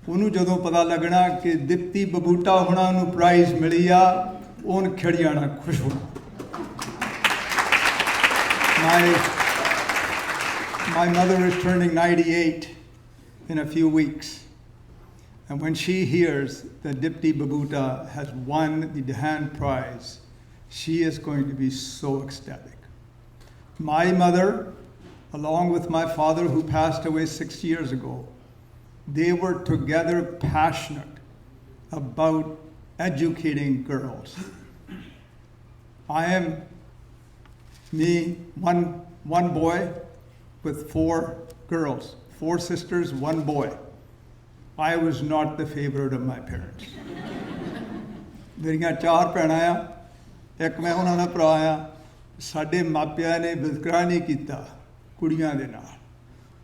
ਉਹਨੂੰ ਜਦੋਂ ਪਤਾ ਲੱਗਣਾ ਕਿ ਦੀਪਤੀ ਬਬੂਟਾ ਹੋਣਾ ਨੂੰ ਪ੍ਰਾਈਜ਼ ਮਿਲੀ ਆ, ਉਹਨ ਖਿੜ ਜਾਣਾ, ਖੁਸ਼ ਹੋਣਾ। My mother is turning 98 in a few weeks. And when she hears that Deepti Babuta has won the Dhahan Prize, she is going to be so ecstatic. My mother, along with my father who passed away 6 years ago, they were together passionate about educating girls. I am me, one boy with 4 girls, 4 sisters, 1 boy. I was not the favorite of my parents. ਮੇਰੀਆਂ 4 ਭੈਣਾਂ ਆ, ਇੱਕ ਮੈਂ ਉਹਨਾਂ ਦਾ ਭਰਾ ਆ। ਸਾਡੇ ਮਾਪਿਆਂ ਨੇ ਵਿਤਕਰਾ ਨਹੀਂ ਕੀਤਾ ਕੁੜੀਆਂ ਦੇ ਨਾਲ।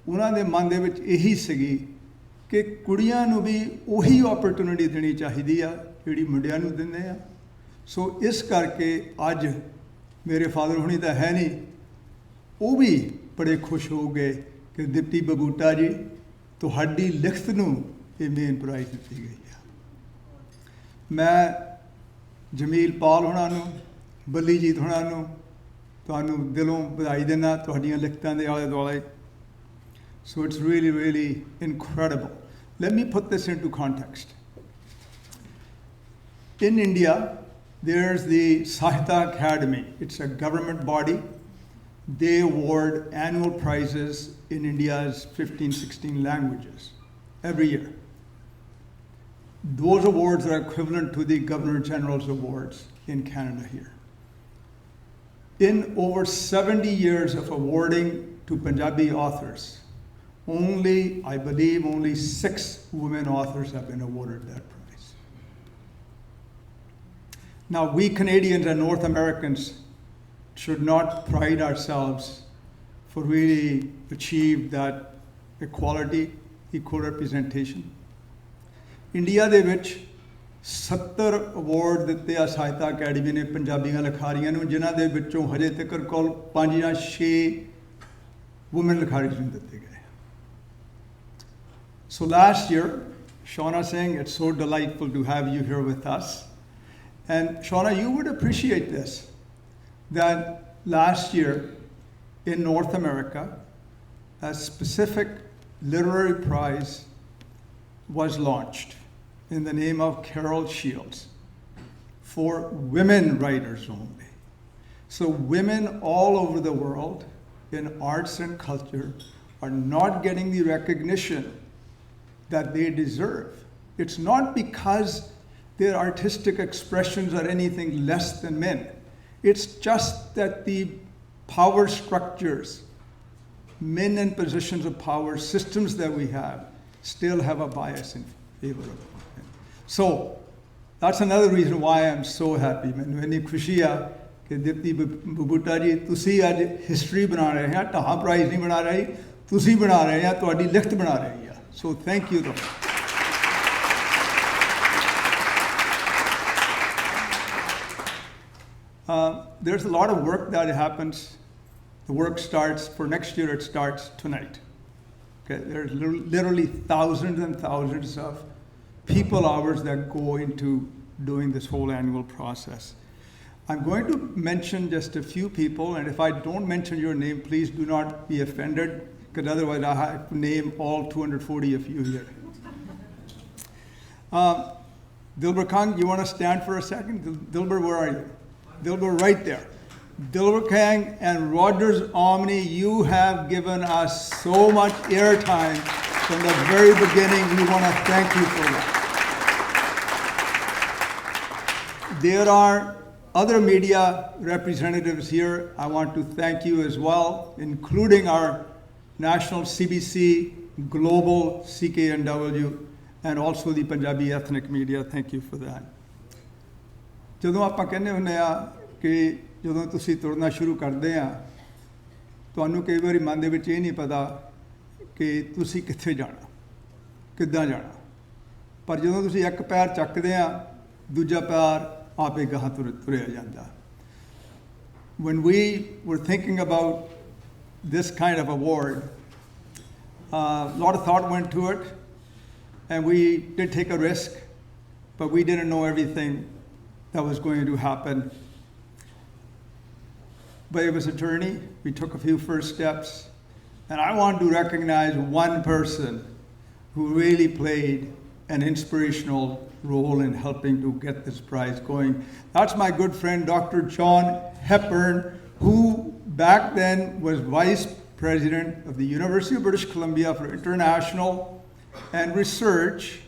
ਉਹਨਾਂ ਦੇ ਮਨ ਦੇ ਵਿੱਚ ਇਹੀ ਸੀਗੀ ਕਿ ਕੁੜੀਆਂ ਨੂੰ ਵੀ ਉਹੀ ਓਪਰਚੁਨਿਟੀ ਦੇਣੀ ਚਾਹੀਦੀ ਆ ਜਿਹੜੀ ਮੁੰਡਿਆਂ ਨੂੰ ਦਿੰਦੇ ਆ। ਸੋ ਇਸ ਕਰਕੇ ਅੱਜ ਮੇਰੇ ਫਾਦਰ ਹੁਣੀ ਤਾਂ ਹੈ ਨਹੀਂ, ਉਹ ਵੀ ਬੜੇ ਖੁਸ਼ ਹੋ ਗਏ ਕਿ ਦੀਪਤੀ ਬਬੂਟਾ ਜੀ ਤੁਹਾਡੀ ਲਿਖਤ ਨੂੰ ਇਹ ਮੇਨ ਪ੍ਰਾਈਜ਼ ਦਿੱਤੀ ਗਈ ਆ। ਮੈਂ ਜਮੀਲ ਪਾਲ ਹੁਣਾਂ ਨੂੰ, ਬਲੀਜੀਤ ਹੁਣਾਂ ਨੂੰ ਤੁਹਾਨੂੰ ਦਿਲੋਂ ਵਧਾਈ ਦਿੰਦਾ ਤੁਹਾਡੀਆਂ ਲਿਖਤਾਂ ਦੇ ਆਲੇ ਦੁਆਲੇ। So it's really, really incredible. Let me put this into context. In India, there's the Sahitya Academy. It's a government body. They award annual prizes in India's 15, 16 languages every year. Those awards are equivalent to the Governor General's awards in Canada here. In over 70 years of awarding to Punjabi authors, I believe only 6 women authors have been awarded that prize. Now, we Canadians and North Americans should not pride ourselves for really achieve that equality, equal representation. India ਦੇ ਵਿੱਚ 70 award ਦਿੱਤੇ ਆ ਸਾਹਿਤਾ academy ਨੇ ਪੰਜਾਬੀਆਂ ਲਿਖਾਰੀਆਂ ਨੂੰ, ਜਿਨ੍ਹਾਂ ਦੇ ਵਿੱਚੋਂ ਹਜੇ ਤੱਕ ਕੋਲ 5 ਜਾਂ 6 ਵੂਮਨ ਲਿਖਾਰੀ ਨੂੰ ਦਿੱਤੇ ਗਏ। So last year, Shauna Singh, it's so delightful to have you here with us. And Shauna, you would appreciate this, that last year in North America, a specific literary prize was launched in the name of Carol Shields for women writers only. So women all over the world in arts and culture are not getting the recognition that they deserve. It's not because their artistic expressions are anything less than men. It's just that the power structures, men in positions of power, systems that we have, still have a bias in favor of men. So that's another reason why I'm so happy. ਮੈਨੂੰ ਇੰਨੀ ਖੁਸ਼ੀ ਆ ਕਿ ਦੀਪਤੀ ਬਬੂਟਾ ਜੀ ਤੁਸੀਂ ਅੱਜ history ਬਣਾ ਰਹੇ ਆ, ਢਾਹਾਂ ਪ੍ਰਾਈਜ਼ ਨਹੀਂ ਬਣਾ ਰਹੀ, ਤੁਸੀਂ ਬਣਾ ਰਹੇ ਆ, ਤੁਹਾਡੀ ਲਿਖਤ ਬਣਾ ਰਹੀ ਆ। So thank you. There's a lot of work that happens. The work starts, for next year it starts tonight. Okay, there's literally thousands and thousands of people hours that go into doing this whole annual process. I'm going to mention just a few people, and if I don't mention your name, please do not be offended, because otherwise I have to name all 240 of you here. Dilbar Khan, you want to stand for a second? Dilbar, where are you? Dilbar, right there. Dilbar Khan and Rogers Omni, you have given us so much airtime from the very beginning. We want to thank you for that. There are other media representatives here. I want to thank you as well, including our national CBC, global CKNW, and also the Punjabi ethnic media. Thank you for that. ਜਦੋਂ ਆਪਾਂ ਕਹਿੰਦੇ ਹੁੰਦੇ ਆ ਕਿ ਜਦੋਂ ਤੁਸੀਂ ਤੁਰਨਾ ਸ਼ੁਰੂ ਕਰਦੇ ਆ ਤੁਹਾਨੂੰ ਕਈ ਵਾਰੀ ਮਨ ਦੇ ਵਿੱਚ ਇਹ ਨਹੀਂ ਪਤਾ ਕਿ ਤੁਸੀਂ ਕਿੱਥੇ ਜਾਣਾ, ਕਿੱਦਾਂ ਜਾਣਾ, ਪਰ ਜਦੋਂ ਤੁਸੀਂ ਇੱਕ ਪੈਰ ਚੱਕਦੇ ਆ ਦੂਜਾ ਪੈਰ ਆਪੇ ਗਾਹਾਂ ਤੁਰਿਆ ਜਾਂਦਾ। When we were thinking about this kind of award, a lot of thought went to it, and we did take a risk, but we didn't know everything that was going to happen. But it was a journey. We took a few first steps, and I want to recognize one person who really played an inspirational role in helping to get this prize going. That's my good friend, Dr. John Hepburn, who back then was Vice President of the University of British Columbia for International and Research.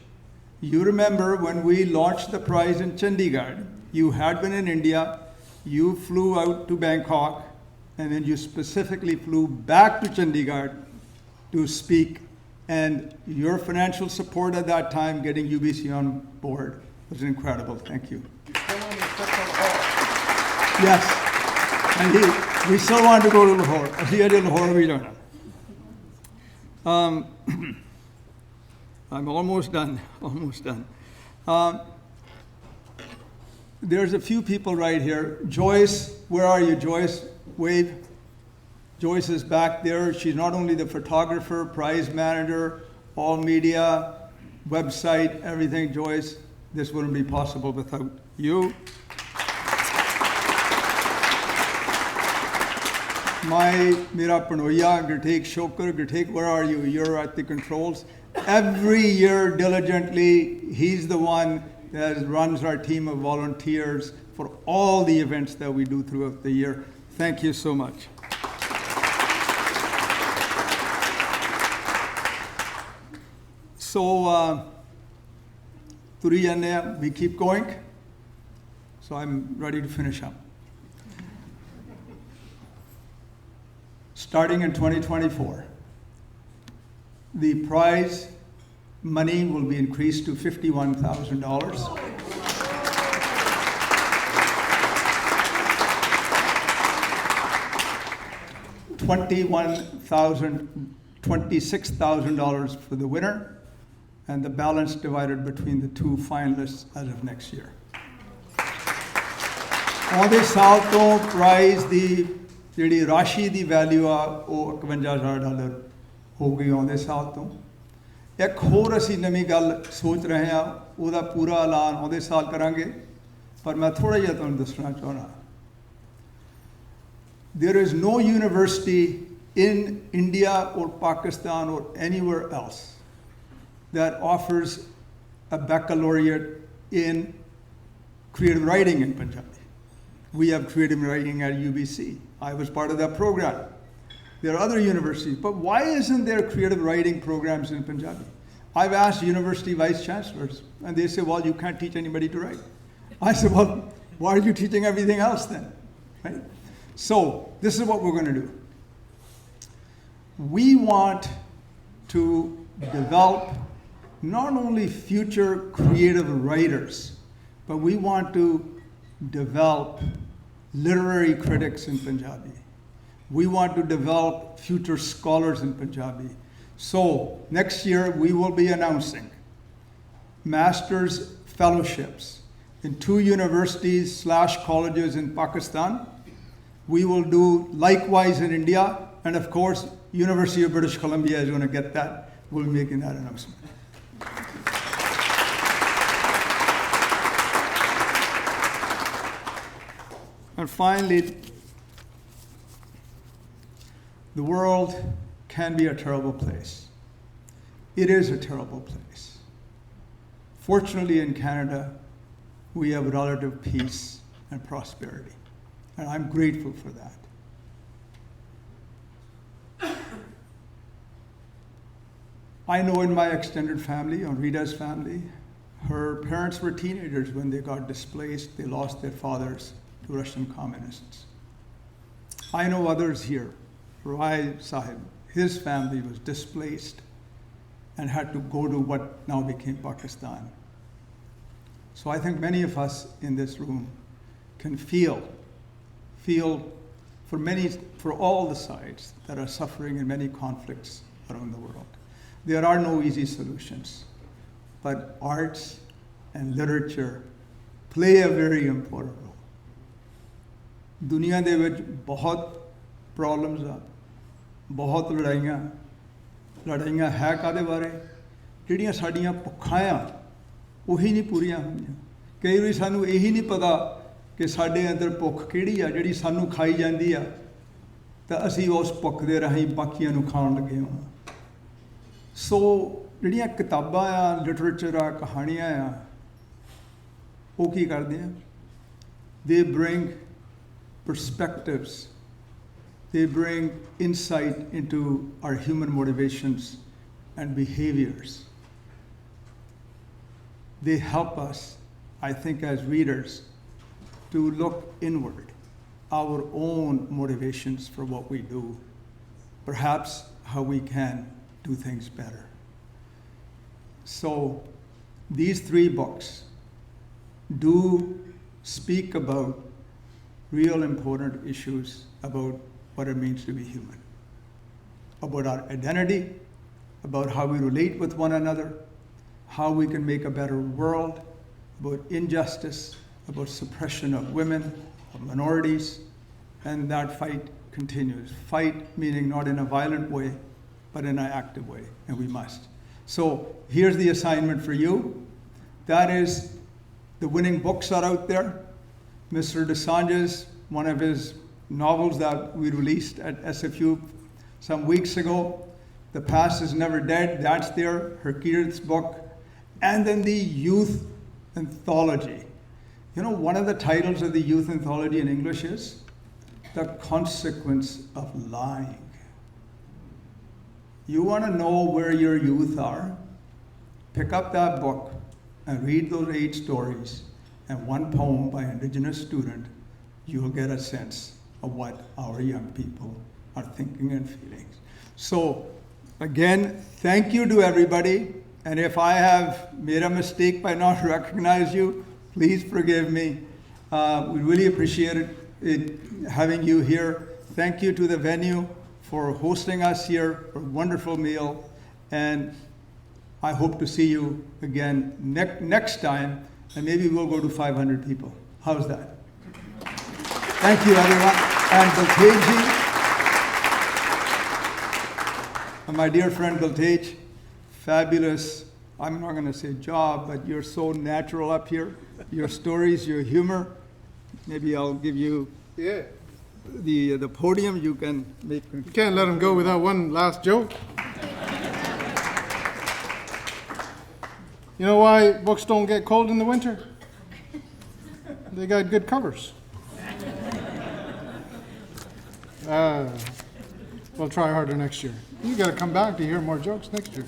You remember when we launched the prize in Chandigarh, you had been in India, you flew out to Bangkok, and then you specifically flew back to Chandigarh to speak. And your financial support at that time, getting UBC on board, was incredible. Thank you. Yes. And we still want to go to Lahore. ਅਸੀਂ ਅਜੇ ਲਾਹੌਰ ਵੀ ਜਾਣਾ. I'm almost done. There's a few people right here. Joyce, where are you, Joyce? Wave. Joyce is back there. She's not only the photographer, prize manager, all media, website, everything. Joyce, this wouldn't be possible without you. Mera Panoya, Gertek Shoker, Gertek, where are you? You're at the controls. Every year, diligently, he's the one that runs our team of volunteers for all the events that we do throughout the year. Thank you so much. So, we keep going. So I'm ready to finish up. Starting in 2024, the prize money will be increased to $51,000. $26,000 for the winner, and the balance divided between the two finalists as of next year. Audhe saal to prize the ਜਿਹੜੀ ਰਾਸ਼ੀ ਦੀ value ਆ ਉਹ $51,000 ਹੋ ਗਈ ਆਉਂਦੇ ਸਾਲ ਤੋਂ। ਇੱਕ ਹੋਰ ਅਸੀਂ ਨਵੀਂ ਗੱਲ ਸੋਚ ਰਹੇ ਹਾਂ, ਉਹਦਾ ਪੂਰਾ ਐਲਾਨ ਆਉਂਦੇ ਸਾਲ ਕਰਾਂਗੇ, ਪਰ ਮੈਂ ਥੋੜ੍ਹਾ ਜਿਹਾ ਤੁਹਾਨੂੰ ਦੱਸਣਾ ਚਾਹੁੰਦਾ। There is no university in India or Pakistan or anywhere else that offers a baccalaureate in creative writing in Punjabi. We have creative writing at UBC. I was part of that program. There are other universities, but why isn't there creative writing programs in Punjabi? I've asked university vice chancellors, and they say, well, you can't teach anybody to write. I said, well, why are you teaching everything else then? Right? So this is what we're going to do. We want to develop not only future creative writers, but we want to develop literary critics in Punjabi. We want to develop future scholars in Punjabi. So next year we will be announcing master's fellowships in 2 universities/colleges in Pakistan. We will do likewise in India, and of course University of British Columbia is going to get that. We'll be making that announcement. And finally, the world can be a terrible place. It is a terrible place. Fortunately, in Canada, we have relative peace and prosperity, and I'm grateful for that. I know in my extended family, on Rita's family, her parents were teenagers when they got displaced. They lost their fathers to Russian communists. I know others here. Rai Sahib, his family was displaced and had to go to what now became Pakistan. So I think many of us in this room can feel for all the sides that are suffering in many conflicts around the world. There are no easy solutions, but arts and literature play a very important role. ਦੁਨੀਆ ਦੇ ਵਿੱਚ ਬਹੁਤ problems ਆ, ਬਹੁਤ ਲੜਾਈਆਂ ਹੈ ਕਾਹਦੇ ਬਾਰੇ? ਜਿਹੜੀਆਂ ਸਾਡੀਆਂ ਭੁੱਖਾਂ ਆ ਉਹੀ ਨਹੀਂ ਪੂਰੀਆਂ ਹੁੰਦੀਆਂ। ਕਈ ਵਾਰੀ ਸਾਨੂੰ ਇਹੀ ਨਹੀਂ ਪਤਾ ਕਿ ਸਾਡੇ ਅੰਦਰ ਭੁੱਖ ਕਿਹੜੀ ਆ ਜਿਹੜੀ ਸਾਨੂੰ ਖਾਈ ਜਾਂਦੀ ਆ, ਤਾਂ ਅਸੀਂ ਉਸ ਭੁੱਖ ਦੇ ਰਾਹੀਂ ਬਾਕੀਆਂ ਨੂੰ ਖਾਣ ਲੱਗੇ ਹਾਂ। So ਜਿਹੜੀਆਂ ਕਿਤਾਬਾਂ ਆ, ਲਿਟਰੇਚਰ ਆ, ਕਹਾਣੀਆਂ ਆ, ਉਹ ਕੀ ਕਰਦੇ ਆ? They bring perspectives. They bring insight into our human motivations and behaviors. They help us, I think, as readers, to look inward, our own motivations for what we do, perhaps how we can do things better. So these 3 books do speak about real important issues about what it means to be human, about our identity, about how we relate with one another, how we can make a better world, about injustice, about suppression of women, of minorities, and that fight continues. Fight meaning not in a violent way, but in an active way, and we must. So here's the assignment for you. That is, the winning books are out there. Mr. Desange's, one of his novels that we released at SFU some weeks ago, The Past is Never Dead, that's there, Herkirth's book, and then the youth anthology. You know, one of the titles of the youth anthology in English is The Consequence of Lying. You want to know where your youth are? Pick up that book and read those 8 stories and 1 poem by an Indigenous student. You'll get a sense of what our young people are thinking and feeling. So, again, thank you to everybody. And if I have made a mistake by not recognizing you, please forgive me. We really appreciate it having you here. Thank you to the venue for hosting us here for a wonderful meal. And I hope to see you again next time. And maybe we'll go to 500 people. How's that? Thank you, everyone. And Balteji, and my dear friend Baltej, fabulous, I'm not going to say job, but you're so natural up here. Your stories, your humor. Maybe I'll give you the podium. You can make. You can't let him go without one last joke. You know why books don't get cold in the winter? They got good covers. We'll try harder next year. You got to come back to hear more jokes next year.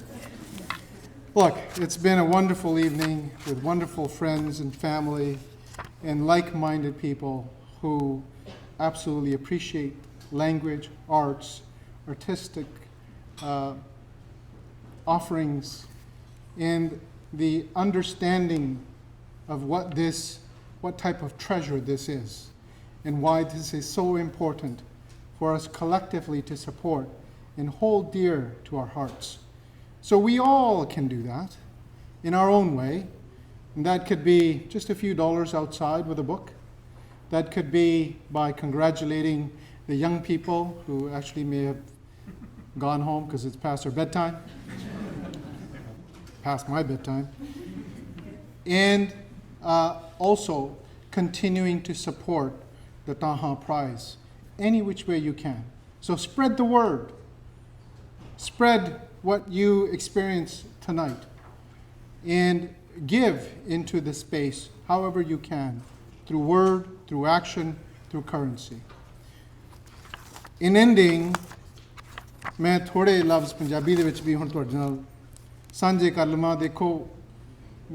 Look, it's been a wonderful evening with wonderful friends and family and like-minded people who absolutely appreciate language, arts, artistic offerings, and the understanding of what type of treasure this is, and why this is so important for us collectively to support and hold dear to our hearts. So we all can do that in our own way. And that could be just a few dollars outside with a book. That could be by congratulating the young people who actually may have gone home because it's past their bedtime. Past my bedtime. And also continuing to support the Dhahan Prize any which way you can. So spread the word. Spread what you experienced tonight. And give into the space however you can, through word, through action, through currency. In ending, मैं थोड़े लफ्ज़ पंजाबी दे विच भी हुण तुहाडे नाल सांझे कर लवां। देखो,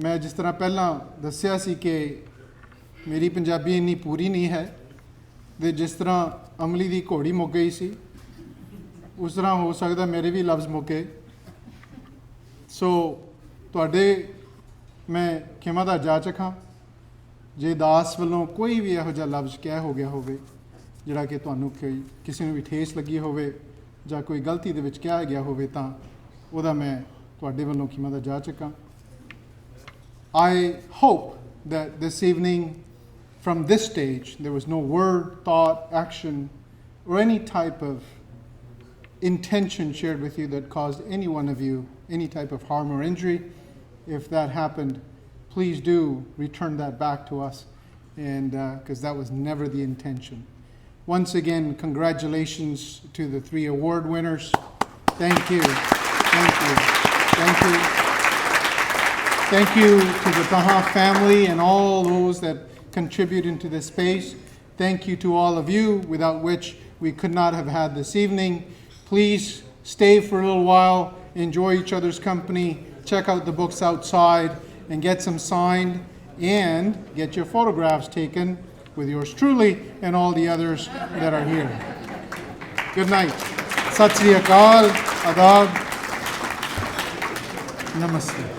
मैं जिस तरह पहलां दस्सिया सी कि मेरी पंजाबी इन्नी पूरी नहीं है, ते जिस तरह अमली दी घोड़ी मुक गई सी, उस तरह हो सकदा मेरे भी लफ्ज़ मुके। सो तुहाडे मैं खिमा दा जाचक हाँ जे दास वालों कोई भी इहो जिहा लफ्ज़ कह हो गया होवे जिहड़ा कि तुहानूं किसी नूं भी ठेस लगी होवे जां कोई गलती दे विच कहा गया होवे तां ओहदा मैं तुहाडे वालों खिमा दा जाचक हाँ। I hope that this evening, from this stage, there was no word, thought, action, or any type of intention shared with you that caused any one of you any type of harm or injury. If that happened, please do return that back to us, and because that was never the intention. Once again, congratulations to the 3 award winners. Thank you. Thank you. Thank you. Thank you to the Dhahan family and all those that contribute into this space. Thank you to all of you, without which we could not have had this evening. Please stay for a little while, enjoy each other's company, check out the books outside, and get some signed, and get your photographs taken with yours truly and all the others that are here. Good night. Sat Sri Akal, Adab, Namaste.